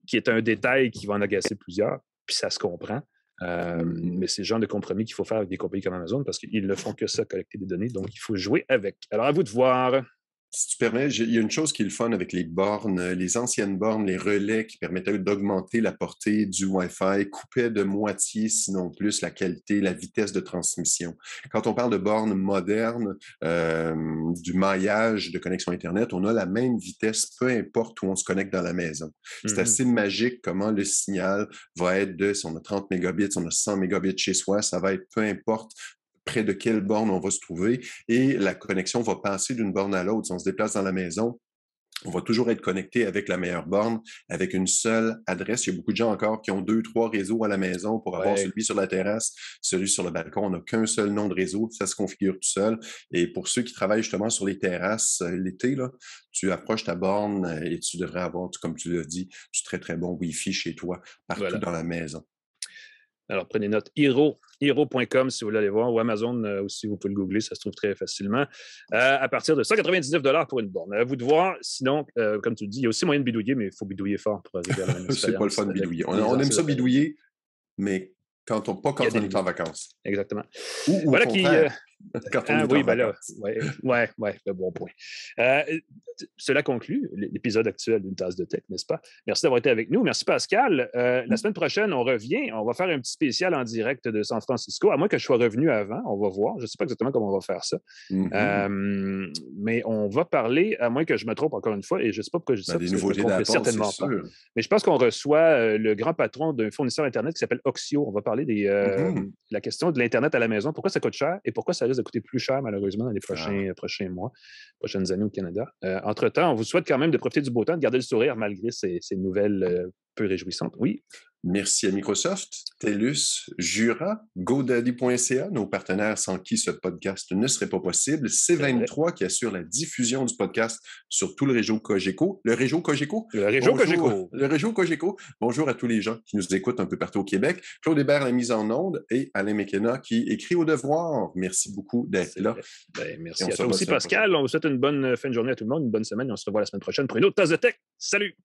Speaker 3: Qui est un détail qui va en agacer plusieurs, puis ça se comprend. Mais c'est le genre de compromis qu'il faut faire avec des compagnies comme Amazon parce qu'ils ne font que ça, collecter des données, donc il faut jouer avec. Alors, à vous de voir.
Speaker 4: Si tu permets, il y a une chose qui est le fun avec les bornes, les anciennes bornes, les relais qui permettaient d'augmenter la portée du Wi-Fi, coupaient de moitié, sinon plus, la qualité, la vitesse de transmission. Quand on parle de bornes modernes, du maillage de connexion Internet, on a la même vitesse, peu importe où on se connecte dans la maison. C'est assez magique comment le signal va être si on a 30 mégabits, si on a 100 mégabits chez soi, ça va être peu importe près de quelle borne on va se trouver et la connexion va passer d'une borne à l'autre. Si on se déplace dans la maison, on va toujours être connecté avec la meilleure borne, avec une seule adresse. Il y a beaucoup de gens encore qui ont 2-3 réseaux à la maison pour avoir celui sur la terrasse, celui sur le balcon. On n'a qu'un seul nom de réseau, ça se configure tout seul. Et pour ceux qui travaillent justement sur les terrasses l'été, là, tu approches ta borne et tu devrais avoir, comme tu l'as dit, du très, très bon Wi-Fi chez toi, partout dans la maison.
Speaker 3: Alors, prenez note. Hero.com si vous voulez aller voir, ou Amazon aussi, vous pouvez le googler, ça se trouve très facilement. À partir de 199 $ pour une borne. À vous de voir. Sinon, comme tu le dis, il y a aussi moyen de bidouiller, mais il faut bidouiller fort pour arriver à la même expérience.
Speaker 4: C'est pas le fun de bidouiller. On aime ça bidouiller, mais pas quand on est en vacances.
Speaker 3: Exactement.
Speaker 4: Ou au contraire, Quand on est
Speaker 3: oui,
Speaker 4: en
Speaker 3: ben là,
Speaker 4: vacances.
Speaker 3: ouais, le bon point. Cela conclut l'épisode actuel d'une tasse de tech, n'est-ce pas? Merci d'avoir été avec nous. Merci, Pascal. La semaine prochaine, on revient. On va faire un petit spécial en direct de San Francisco, à moins que je sois revenu avant. On va voir. Je ne sais pas exactement comment on va faire ça. Mais on va parler, à moins que je me trompe encore une fois, et je ne sais pas pourquoi je dis ça,
Speaker 4: Des
Speaker 3: parce que je me
Speaker 4: nouveautés
Speaker 3: trompe
Speaker 4: d'Apple,
Speaker 3: certainement
Speaker 4: c'est
Speaker 3: pas.
Speaker 4: sûr.
Speaker 3: Mais je pense qu'on reçoit le grand patron d'un fournisseur Internet qui s'appelle Oxio. On va parler de la question de l'Internet à la maison. Pourquoi ça coûte cher et pourquoi ça risque de coûter plus cher, malheureusement, dans les prochains mois, prochaines années au Canada. Entre-temps, on vous souhaite quand même de profiter du beau temps, de garder le sourire malgré ces nouvelles peu réjouissantes. Oui.
Speaker 4: Merci à Microsoft, TELUS, Jura, GoDaddy.ca, nos partenaires sans qui ce podcast ne serait pas possible. C23 qui assure la diffusion du podcast sur tout le réseau Cogeco. Le réseau Cogeco?
Speaker 3: Le réseau Cogeco.
Speaker 4: Le réseau Cogeco. Bonjour à tous les gens qui nous écoutent un peu partout au Québec. Claude Hébert, la mise en onde, et Alain McKenna qui écrit au devoir. Merci beaucoup d'être là.
Speaker 3: Merci à toi aussi, Pascal. On vous souhaite une bonne fin de journée à tout le monde, une bonne semaine. On se revoit la semaine prochaine pour une autre tasse de tech. Salut!